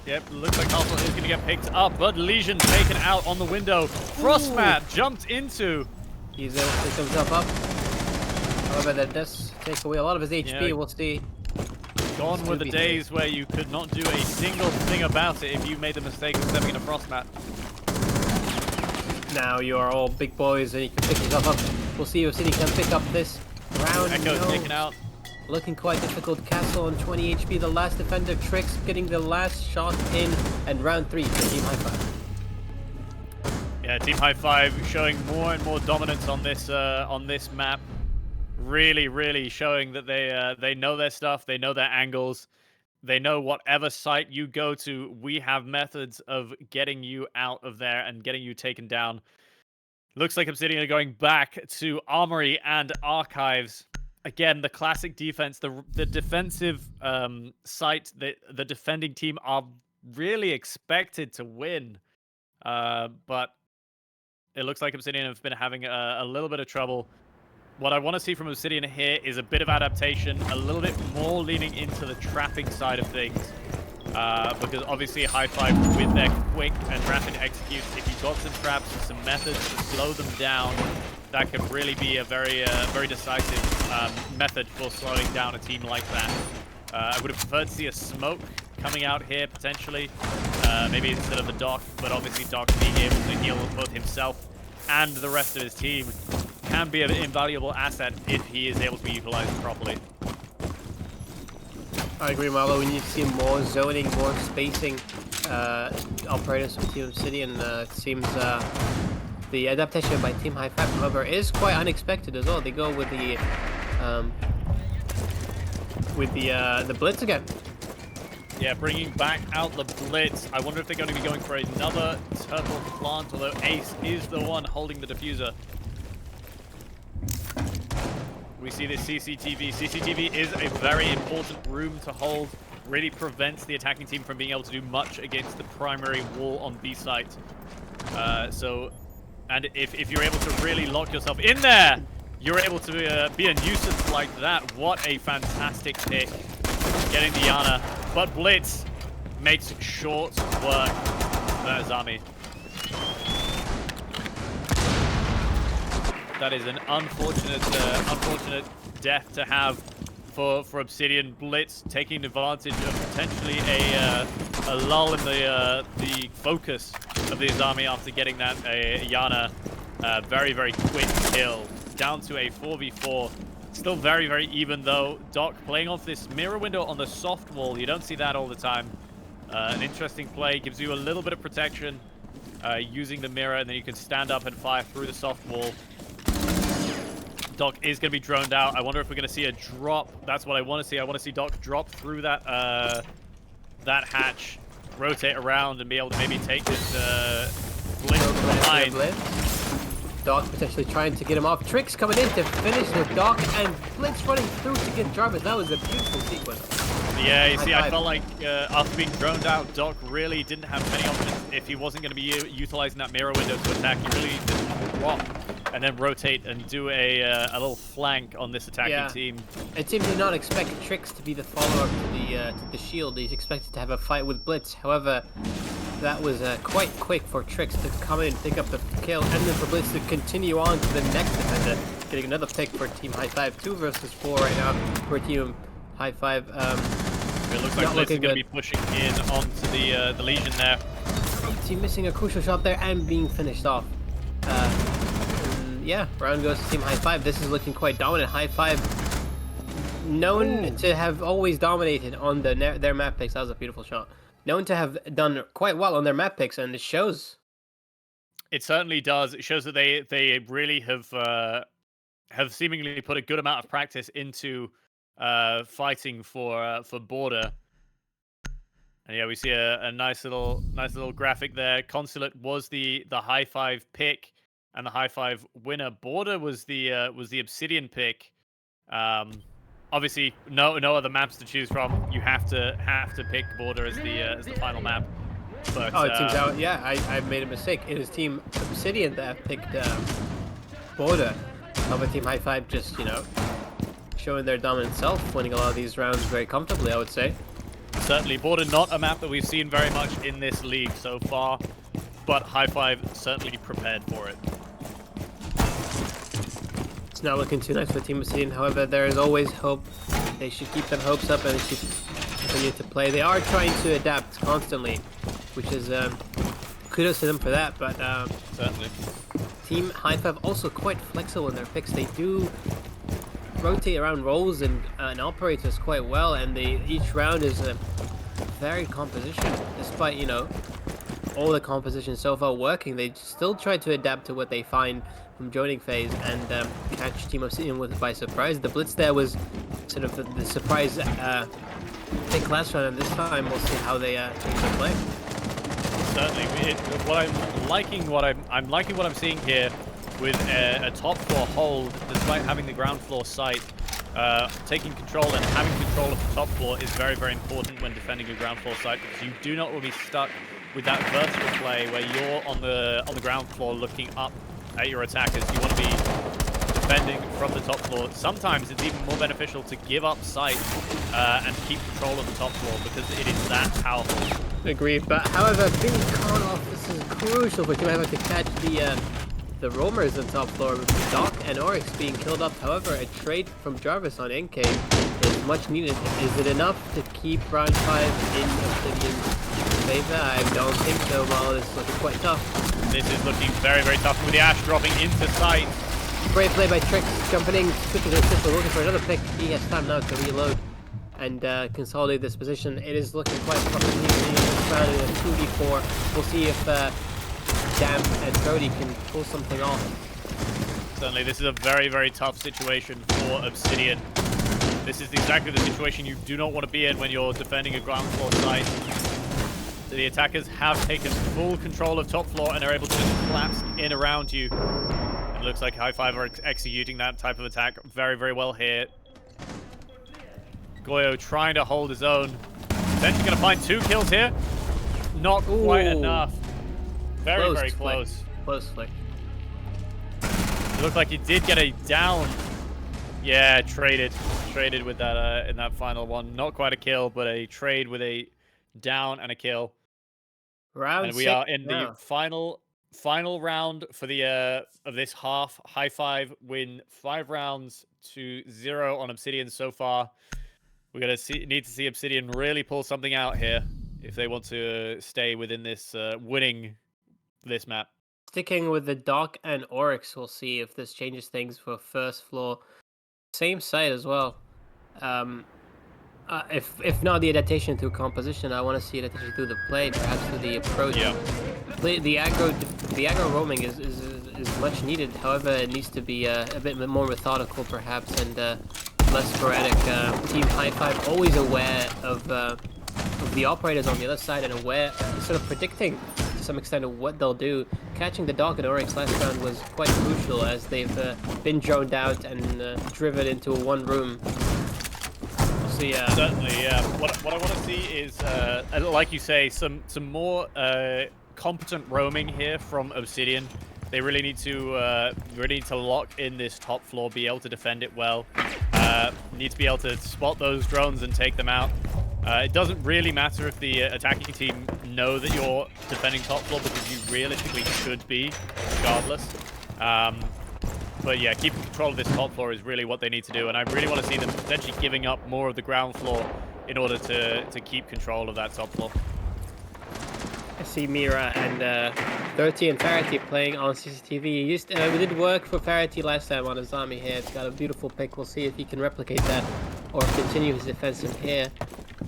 Yep, looks like Castle is going to get picked up, but Legion taken out on the window. Frostmat jumped into. He's able to pick himself up. However, that does take away a lot of his HP. Yeah. We'll see. Gone were the days where you could not do a single thing about it if you made the mistake of stepping in a Frostmat. Now you are all big boys and you can pick yourself up. We'll see if City can pick up this round. Echo taken out. Looking quite difficult. Castle on 20 HP. The last defender, Tricks, getting the last shot in, and round 3 for Team High Five. Yeah, Team High Five showing more and more dominance on this map. Really showing that they know their stuff. They know their angles. They know whatever site you go to, we have methods of getting you out of there and getting you taken down. Looks like Obsidian are going back to Armory and Archives. Again, the classic defense, the defensive site that the defending team are really expected to win. But it looks like Obsidian have been having a little bit of trouble. What I want to see from Obsidian here is a bit of adaptation, a little bit more leaning into the trapping side of things. Because obviously High Five, with their quick and rapid executes, if you've got some traps and some methods to slow them down, that can really be a very decisive method for slowing down a team like that. I would have preferred to see a smoke coming out here, potentially. Maybe instead of the Doc, but obviously Doc being able to heal both himself and the rest of his team can be an invaluable asset if he is able to be utilized properly. I agree, Marlo. We need to see more zoning, more spacing operators from Team Obsidian. It seems the adaptation by Team High Five, however, is quite unexpected as well. They go with the Blitz again. Yeah, bringing back out the Blitz. I wonder if they're going to be going for another Turtle Plant, although Ace is the one holding the diffuser. We see this CCTV. CCTV is a very important room to hold. Really prevents the attacking team from being able to do much against the primary wall on B site. And if you're able to really lock yourself in there, you're able to be a nuisance like that. What a fantastic pick. Getting the Yana. But Blitz makes short work of that Azami. That is an unfortunate death to have for Obsidian. Blitz taking advantage of potentially a lull in the focus of the Azami after getting that Yana very quick kill. Down to a 4v4. Still very even though. Doc playing off this mirror window on the soft wall. You don't see that all the time. An interesting play, gives you a little bit of protection using the mirror, and then you can stand up and fire through the soft wall. Doc is going to be droned out. I wonder if we're going to see a drop. That's what I want to see. I want to see Doc drop through that that hatch, rotate around, and be able to maybe take this Blitz behind. Doc potentially trying to get him off. Tricks coming in to finish the Doc, and Blitz running through to get Jarvis. That was a beautiful sequence. Yeah, you see, I felt like after being droned out, Doc really didn't have many options if he wasn't going to be utilizing that mirror window to attack. He really didn't drop and then rotate and do a little flank on this attacking team. It seems to not expect Tricks to be the follow-up to the shield. He's expected to have a fight with Blitz. However, that was quite quick for Tricks to come in, pick up the kill, and then for Blitz to continue on to the next defender, getting another pick for Team High Five. 2 versus 4 right now for Team High Five. It looks like Blitz is going to be pushing in onto the Legion there. Team missing a crucial shot there and being finished off. Yeah, round goes to Team High Five. This is looking quite dominant. High Five, known to have always dominated on their map picks. That was a beautiful shot. Known to have done quite well on their map picks, and it shows. It certainly does. It shows that they really have have seemingly put a good amount of practice into fighting for border. And yeah, we see a nice little graphic there. Consulate was the high five pick and the high five winner. Border was the Obsidian pick. Obviously, no other maps to choose from. You have to pick Border as the final map. But Oh, it turns out, yeah, I made a mistake. It is Team Obsidian that picked Border. However, Team High Five just, you know, showing their dominant self, winning a lot of these rounds very comfortably, I would say. Certainly, Border not a map that we've seen very much in this league so far, but High Five certainly prepared for it. It's not looking too nice for Team Obsidian. However, there is always hope. They should keep them hopes up and they should continue to play. They are trying to adapt constantly, which is kudos to them for that. But certainly, Team High Five also quite flexible in their picks. They do rotate around roles and operators quite well, and each round is a varied composition. Despite, you know, all the composition so far working, they still try to adapt to what they find from joining phase and catch Team Obsidian by surprise. The blitz there was sort of the surprise pick last round, and this time we'll see how they change their play. Certainly, I'm liking what I'm seeing here with a top floor hold, despite having the ground floor sight. Taking control and having control of the top floor is very, very important when defending a ground floor site, because you do not want to be stuck with that vertical play where you're on the ground floor looking up at your attackers. You want to be defending from the top floor. Sometimes it's even more beneficial to give up sight and keep control of the top floor, because it is that powerful. Agreed, but however, being caught off, this is crucial for Team Ever to catch the roamers on top floor, with Doc and Oryx being killed off. However, a trade from Jarvis on NK is much needed. Is it enough to keep round 5 in Obsidian's favor? I don't think so. Well, it's looking quite tough. This is looking very, very tough with the Ash dropping into sight. Great play by Trix, jumping in, switching to assist, looking for another pick. He has time now to reload and consolidate this position. It is looking quite fucking easy in this round in a 2v4. We'll see if Damp and Cody can pull something off. Certainly, this is a very, very tough situation for Obsidian. This is exactly the situation you do not want to be in when you're defending a ground floor site. The attackers have taken full control of top floor and are able to just collapse in around you. It looks like High Five are executing that type of attack very, very well here. Goyo trying to hold his own. Potentially going to find 2 kills here. Not quite enough. Very, very close. Close flick. It looked like he did get a down. Yeah, traded with that in that final one. Not quite a kill, but a trade with a down and a kill. Round and we are in the final round for the of this half. High Five win 5 rounds to 0 on Obsidian so far. We're gonna need to see Obsidian really pull something out here if they want to stay within this winning this map. Sticking with the Doc and Oryx, we'll see if this changes things for first floor. Same site as well. If not the adaptation through composition, I want to see adaptation through the play, perhaps through the approach. Yeah. The aggro roaming is much needed. However, it needs to be a bit more methodical, perhaps, and less sporadic. Team High Five always aware of the operators on the other side and aware, sort of predicting to some extent of what they'll do. Catching the Doc and Oryx last round was quite crucial, as they've been droned out and driven into one room. So yeah. Certainly, yeah. What I want to see is, like you say, some more competent roaming here from Obsidian. They really need to lock in this top floor, be able to defend it well. Need to be able to spot those drones and take them out. It doesn't really matter if the attacking team know that you're defending top floor, because you realistically should be, regardless. But yeah, keeping control of this top floor is really what they need to do, and I really want to see them potentially giving up more of the ground floor in order to keep control of that top floor. I see Mira and 30 and Farity playing on CCTV. We did work for Farity last time on Azami here. It's got a beautiful pick. We'll see if he can replicate that or continue his defensive here.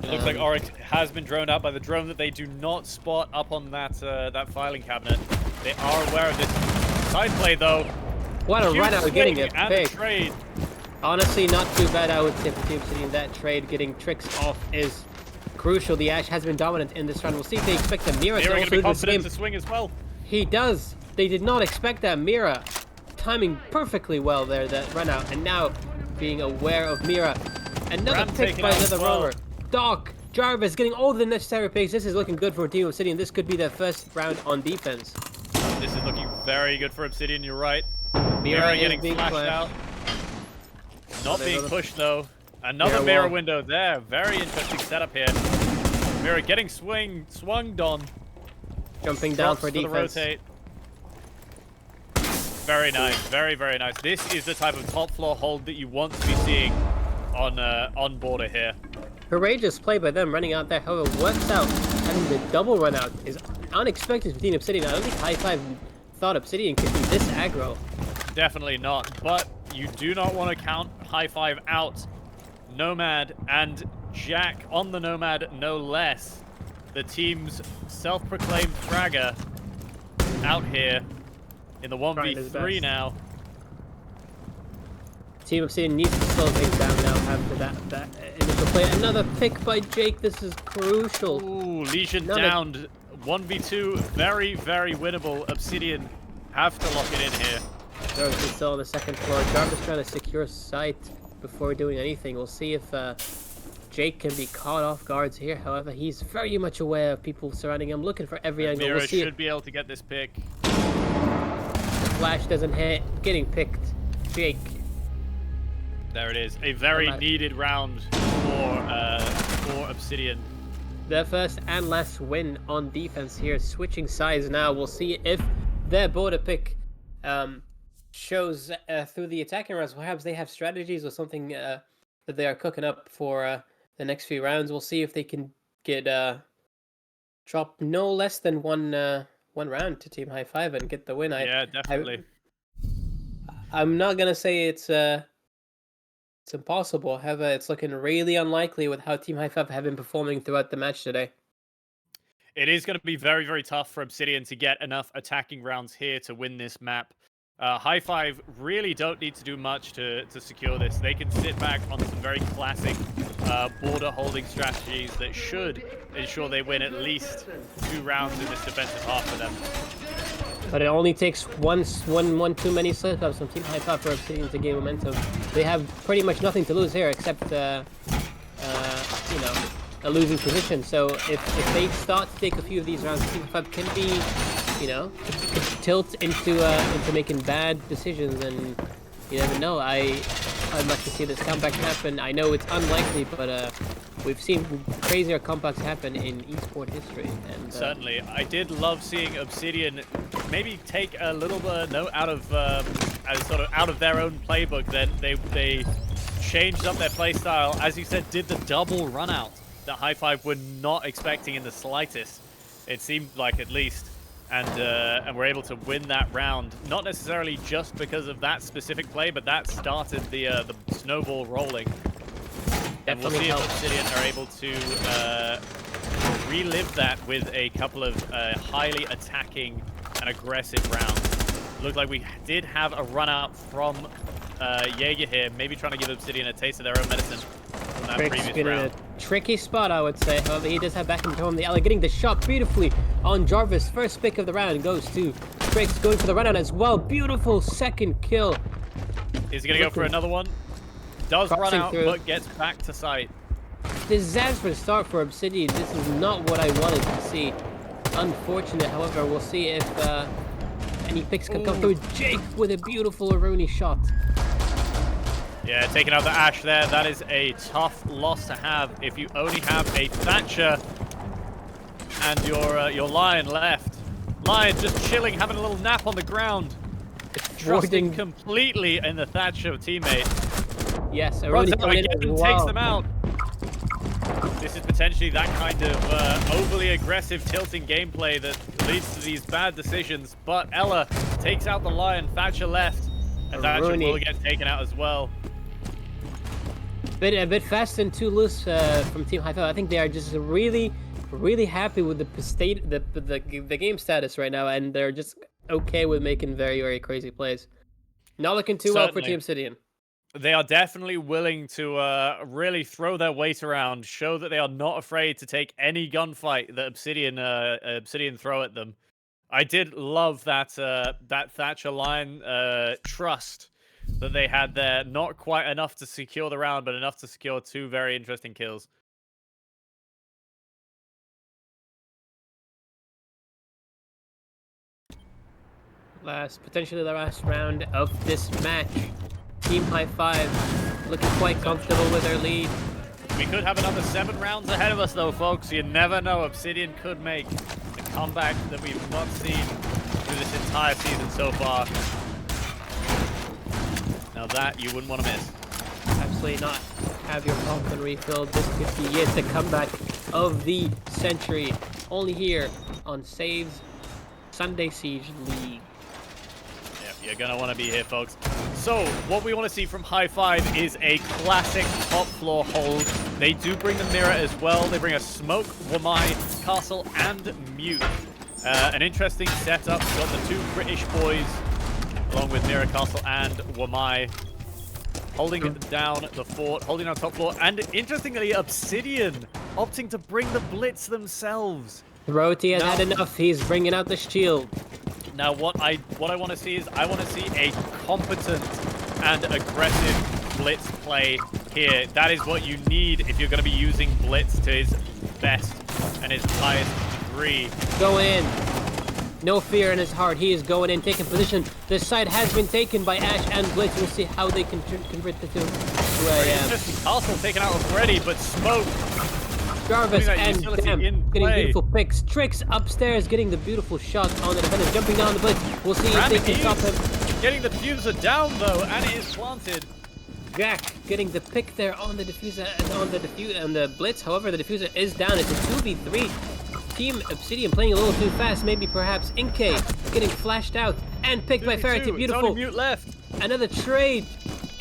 It looks like Oryx has been droned out by the drone that they do not spot up on that filing cabinet. They are aware of this side play, though. What a Huge run out getting swing a and pick. trade. Honestly, not too bad, I would say, for Team Obsidian. That trade, getting tricks off, is crucial. The Ash has been dominant in this round. We'll see if they expect the Mira to Mira also going to be do the confident same. to swing as well. He does. They did not expect that. Mira timing perfectly well there, that run out. And now being aware of Mira. Another Ram pick taken by out as another well. rover. Doc, Jarvis getting all the necessary picks. This is looking good for Team Obsidian. This could be their first round on defense. This is looking very good for Obsidian, you're right. Mira is getting being flashed flashed. out. Not there's being another- pushed though. Another Mira mirror wall. window there. Very interesting setup here. Mira getting swung on. Jumping down Drops for the defense. rotate. Very nice. Very, very nice. This is the type of top floor hold that you want to be seeing on border here. Courageous play by them running out there. However, works out. Having the double run out is unexpected for Team Obsidian. I don't think High Five thought Obsidian could be this aggro. Definitely not. But you do not want to count High Five out. Nomad and Jack on the Nomad, no less. The team's self-proclaimed fragger out here in the Trying his 1v3 best. now. Team Obsidian needs to slow things down now after that initial play. Another pick by Jake. This is crucial. Ooh, Legion Another- downed. 1v2, very, very winnable. Obsidian have to lock it in here. Jarvis is still on the second floor. Jarvis trying to secure sight before doing anything. We'll see if Jake can be caught off guards here. However, he's very much aware of people surrounding him, looking for every angle. Mira We'll see should be able to get this pick. if Flash doesn't hit. Getting picked. Jake. There it is. A very Alright. needed round for Obsidian. Their first and last win on defense here. Switching sides now. We'll see if their border pick shows through the attacking rounds. Perhaps they have strategies or something that they are cooking up for the next few rounds. We'll see if they can get drop no less than one round to Team High Five and get the win. Yeah, definitely. I'm not gonna say it's impossible. However, it's looking really unlikely with how Team High Five have been performing throughout the match today. It is going to be very, very tough for Obsidian to get enough attacking rounds here to win this map. High Five really don't need to do much to secure this. They can sit back on some very classic border holding strategies that should ensure they win at least 2 rounds in this defensive half for them. But it only takes one too many slip-ups from Team High Five for Obsidian to gain momentum. They have pretty much nothing to lose here except, you know, a losing position. So if they start to take a few of these rounds, Team High Five can be, you know, could tilt into making bad decisions, and you never know. I'd like to see this comeback happen. I know it's unlikely, but we've seen crazier comebacks happen in esport history. And Certainly. I did love seeing Obsidian maybe take a little note out of sort of out of their own playbook. Then they changed up their play style. As you said, did the double run out that High Five were not expecting in the slightest. It seemed like, at least. And we're able to win that round, not necessarily just because of that specific play, but that started the snowball rolling. And we'll see if Obsidian are able to relive that with a couple of highly attacking and aggressive rounds. Looked like we did have a run out from Jaeger here, maybe trying to give Obsidian a taste of their own medicine from that Trick's previous been in round. a tricky spot, I would say. However, he does have back control on the alley, getting the shot beautifully on Jarvis. First pick of the round goes to Trick's, going for the run out as well. Beautiful second kill. Is he going to go for another one? Does run Crossing out, through. but gets back to sight. Disastrous start for Obsidian. This is not what I wanted to see. Unfortunate, however, we'll see if any picks can come through. Jake with a beautiful Aruni shot. Yeah, taking out the Ash there. That is a tough loss to have if you only have a Thatcher and your Lion left. Lion just chilling, having a little nap on the ground. Trusting completely in the Thatcher teammate. Yes, Runs Aruni out coming in again, as takes well. them out. This is potentially that kind of overly aggressive tilting gameplay that leads to these bad decisions. But Ella takes out the Lion, Thatcher left, and Thatcher Aruni. will get taken out as well. A bit fast and too loose from Team High Five. I think they are just really happy with the game status right now, and they're just okay with making very, very crazy plays. Not looking too well for Certainly. Team Obsidian. They are definitely willing to really throw their weight around, show that they are not afraid to take any gunfight that Obsidian throw at them. I did love that Thatcher line trust that they had there. Not quite enough to secure the round, but enough to secure two very interesting kills. Potentially the last round of this match. Team High Five looking quite comfortable with their lead. We could have another 7 rounds ahead of us, though, folks. You never know. Obsidian could make the comeback that we've not seen through this entire season so far. Now that you wouldn't want to miss. Absolutely not. Have your coffin refilled. This could be it, the comeback of the century. Only here on Save's Sunday Siege League. Yep, you're going to want to be here, folks. So, what we want to see from High Five is a classic top floor hold. They do bring the mirror as well. They bring a smoke, Wamai, castle, and mute. An interesting setup. We've got the two British boys, along with mirror, castle, and Wamai, holding down the fort, holding down top floor. And interestingly, Obsidian opting to bring the blitz themselves. Roti has had enough. He's bringing out the shield. Now, what I want to see is I want to see a competent and aggressive blitz play here. That is what you need if you're going to be using blitz to his best and his highest degree. Go in. No fear in his heart. He is going in, taking position. This side has been taken by Ash and Blitz. We'll see how they can convert the two. Castle taken out already, but Smoke. Jarvis and Damn getting beautiful picks. Tricks upstairs, getting the beautiful shot on the defender, jumping down the Blitz. We'll see if they can stop him. Getting the diffuser down though, and it is planted. Jack getting the pick there on the diffuser and the Blitz. However, the diffuser is down. It's a 2v3. Team Obsidian playing a little too fast. Maybe perhaps Inkay getting flashed out and picked by Farity. Beautiful. It's only mute left. Another trade.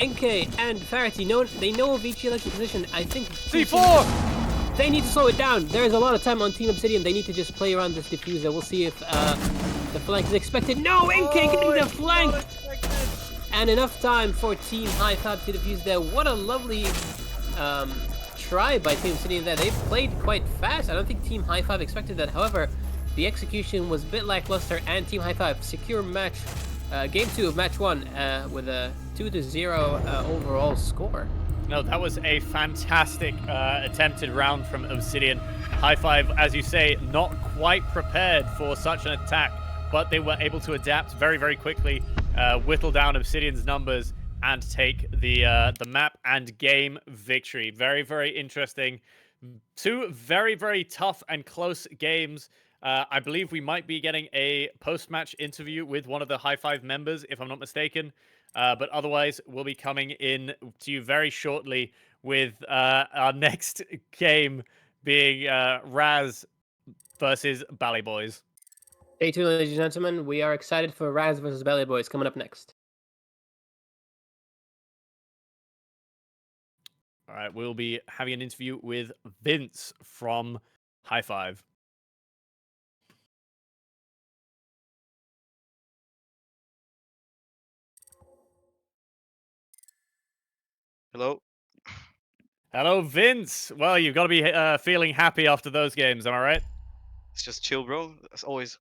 Inkay and Farity they know of each other's position. I think C4. They need to slow it down. There is a lot of time on Team Obsidian. They need to just play around this diffuser. We'll see if the flank is expected. No, Inkay getting the flank. And enough time for Team High Five to defuse there. What a lovely try by Team Obsidian there. They played quite fast. I don't think Team High Five expected that. However, the execution was a bit lackluster, and Team High Five secure match, game 2 of match 1 with a 2-0 overall score. No, that was a fantastic attempted round from Obsidian. High Five, as you say, not quite prepared for such an attack, but they were able to adapt very, very quickly, whittle down Obsidian's numbers, and take the map and game victory. Very, very interesting. Two very, very tough and close games. I believe we might be getting a post-match interview with one of the High Five members, if I'm not mistaken. But otherwise, we'll be coming in to you very shortly with our next game being Raz versus Bally Boys. Stay tuned, ladies and gentlemen. We are excited for Raz versus Bally Boys coming up next. All right, we'll be having an interview with Vince from High Five. Hello. Hello, Vince. Well, you've got to be feeling happy after those games, am I right? It's just chill, bro. As always.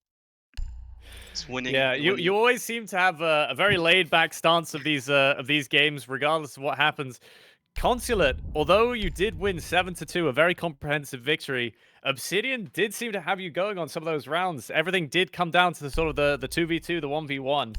It's winning. Yeah, you always seem to have a very laid-back stance of these games, regardless of what happens. Consulate, although you did win 7-2, a very comprehensive victory, Obsidian did seem to have you going on some of those rounds. Everything did come down to the sort of the 2v2, the 1v1.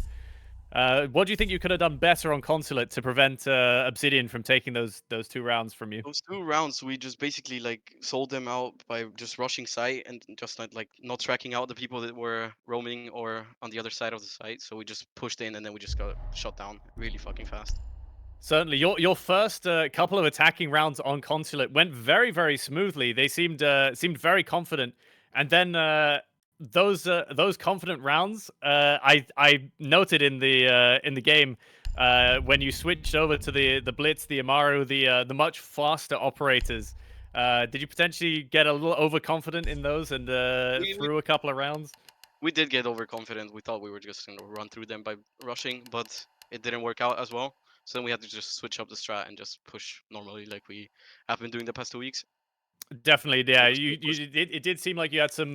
What do you think you could have done better on Consulate to prevent Obsidian from taking those 2 rounds from you? Those 2 rounds, we just basically like sold them out by just rushing site and just not tracking out the people that were roaming or on the other side of the site. So we just pushed in and then we just got shot down really fucking fast. Certainly, your first couple of attacking rounds on Consulate went very, very smoothly. They seemed very confident, and then those confident rounds, I noted in the game when you switched over to the Blitz, the Amaru, the much faster operators. Did you potentially get a little overconfident in those and through a couple of rounds? We did get overconfident. We thought we were just gonna run through them by rushing, but it didn't work out as well. So then we had to just switch up the strat and just push normally like we have been doing the past 2 weeks. Definitely, yeah. Just keep pushing. It did seem like you had some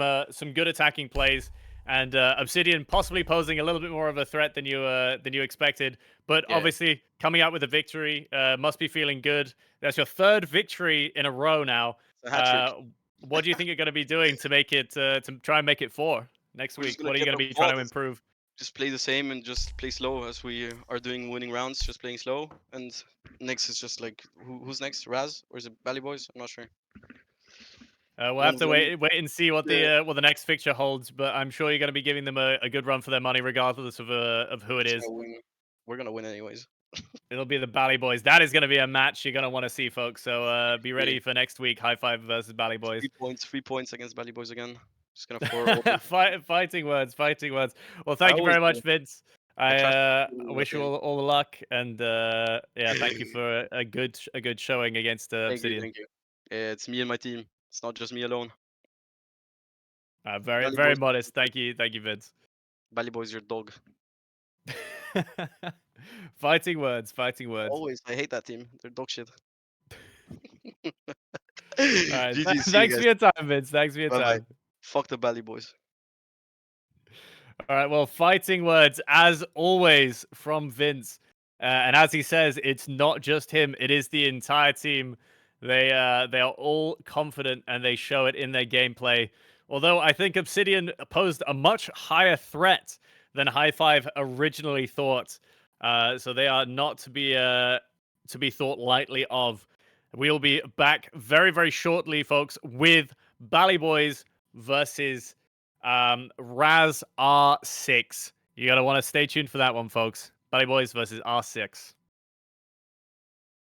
good attacking plays, and Obsidian possibly posing a little bit more of a threat than you expected. But Yeah, obviously, coming out with a victory, must be feeling good. That's your third victory in a row now. it's a hat trick. What do you think you're going to be doing to make it to try and make it 4 next We're just week? gonna What are you get going to them be trying to VODs. improve? Just play the same and just play slow as we are doing winning rounds, just playing slow. And next is just like who's next? Raz or is it Bally Boys? I'm not sure. We'll have One of to them. wait and see what Yeah, the next fixture holds. But I'm sure you're going to be giving them a good run for their money, regardless of who we're it just is. gonna win. We're gonna win anyways. It'll be the Bally Boys. That is going to be a match you're going to want to see, folks. So be Yeah. ready for next week. High Five versus Bally Boys. 3 points, 3 points against Bally Boys again. Just gonna pour over. Fighting words, fighting words. Well, I thank you always very much, do. Vince. I I trust wish you all the luck, and yeah, thank you for a good showing against Thank you, Obsidian. thank you. It's me and my team. It's not just me alone. Very Bally Boys, modest. Thank you, Vince. Bally Boys, your dog. Fighting words, fighting words. Always, I hate that team. They're dog shit. All right, GG, see you thanks for guys. your time, Vince. Thanks for your Bye bye. time. Fuck the Bally Boys. All right, well, fighting words as always from Vince, and as he says, it's not just him; it is the entire team. They are all confident, and they show it in their gameplay. Although I think Obsidian posed a much higher threat than High Five originally thought, so they are not to be thought lightly of. We'll be back very shortly, folks, with Bally Boys versus Raz R6. You're going to want to stay tuned for that one, folks. Bally Boys versus R6.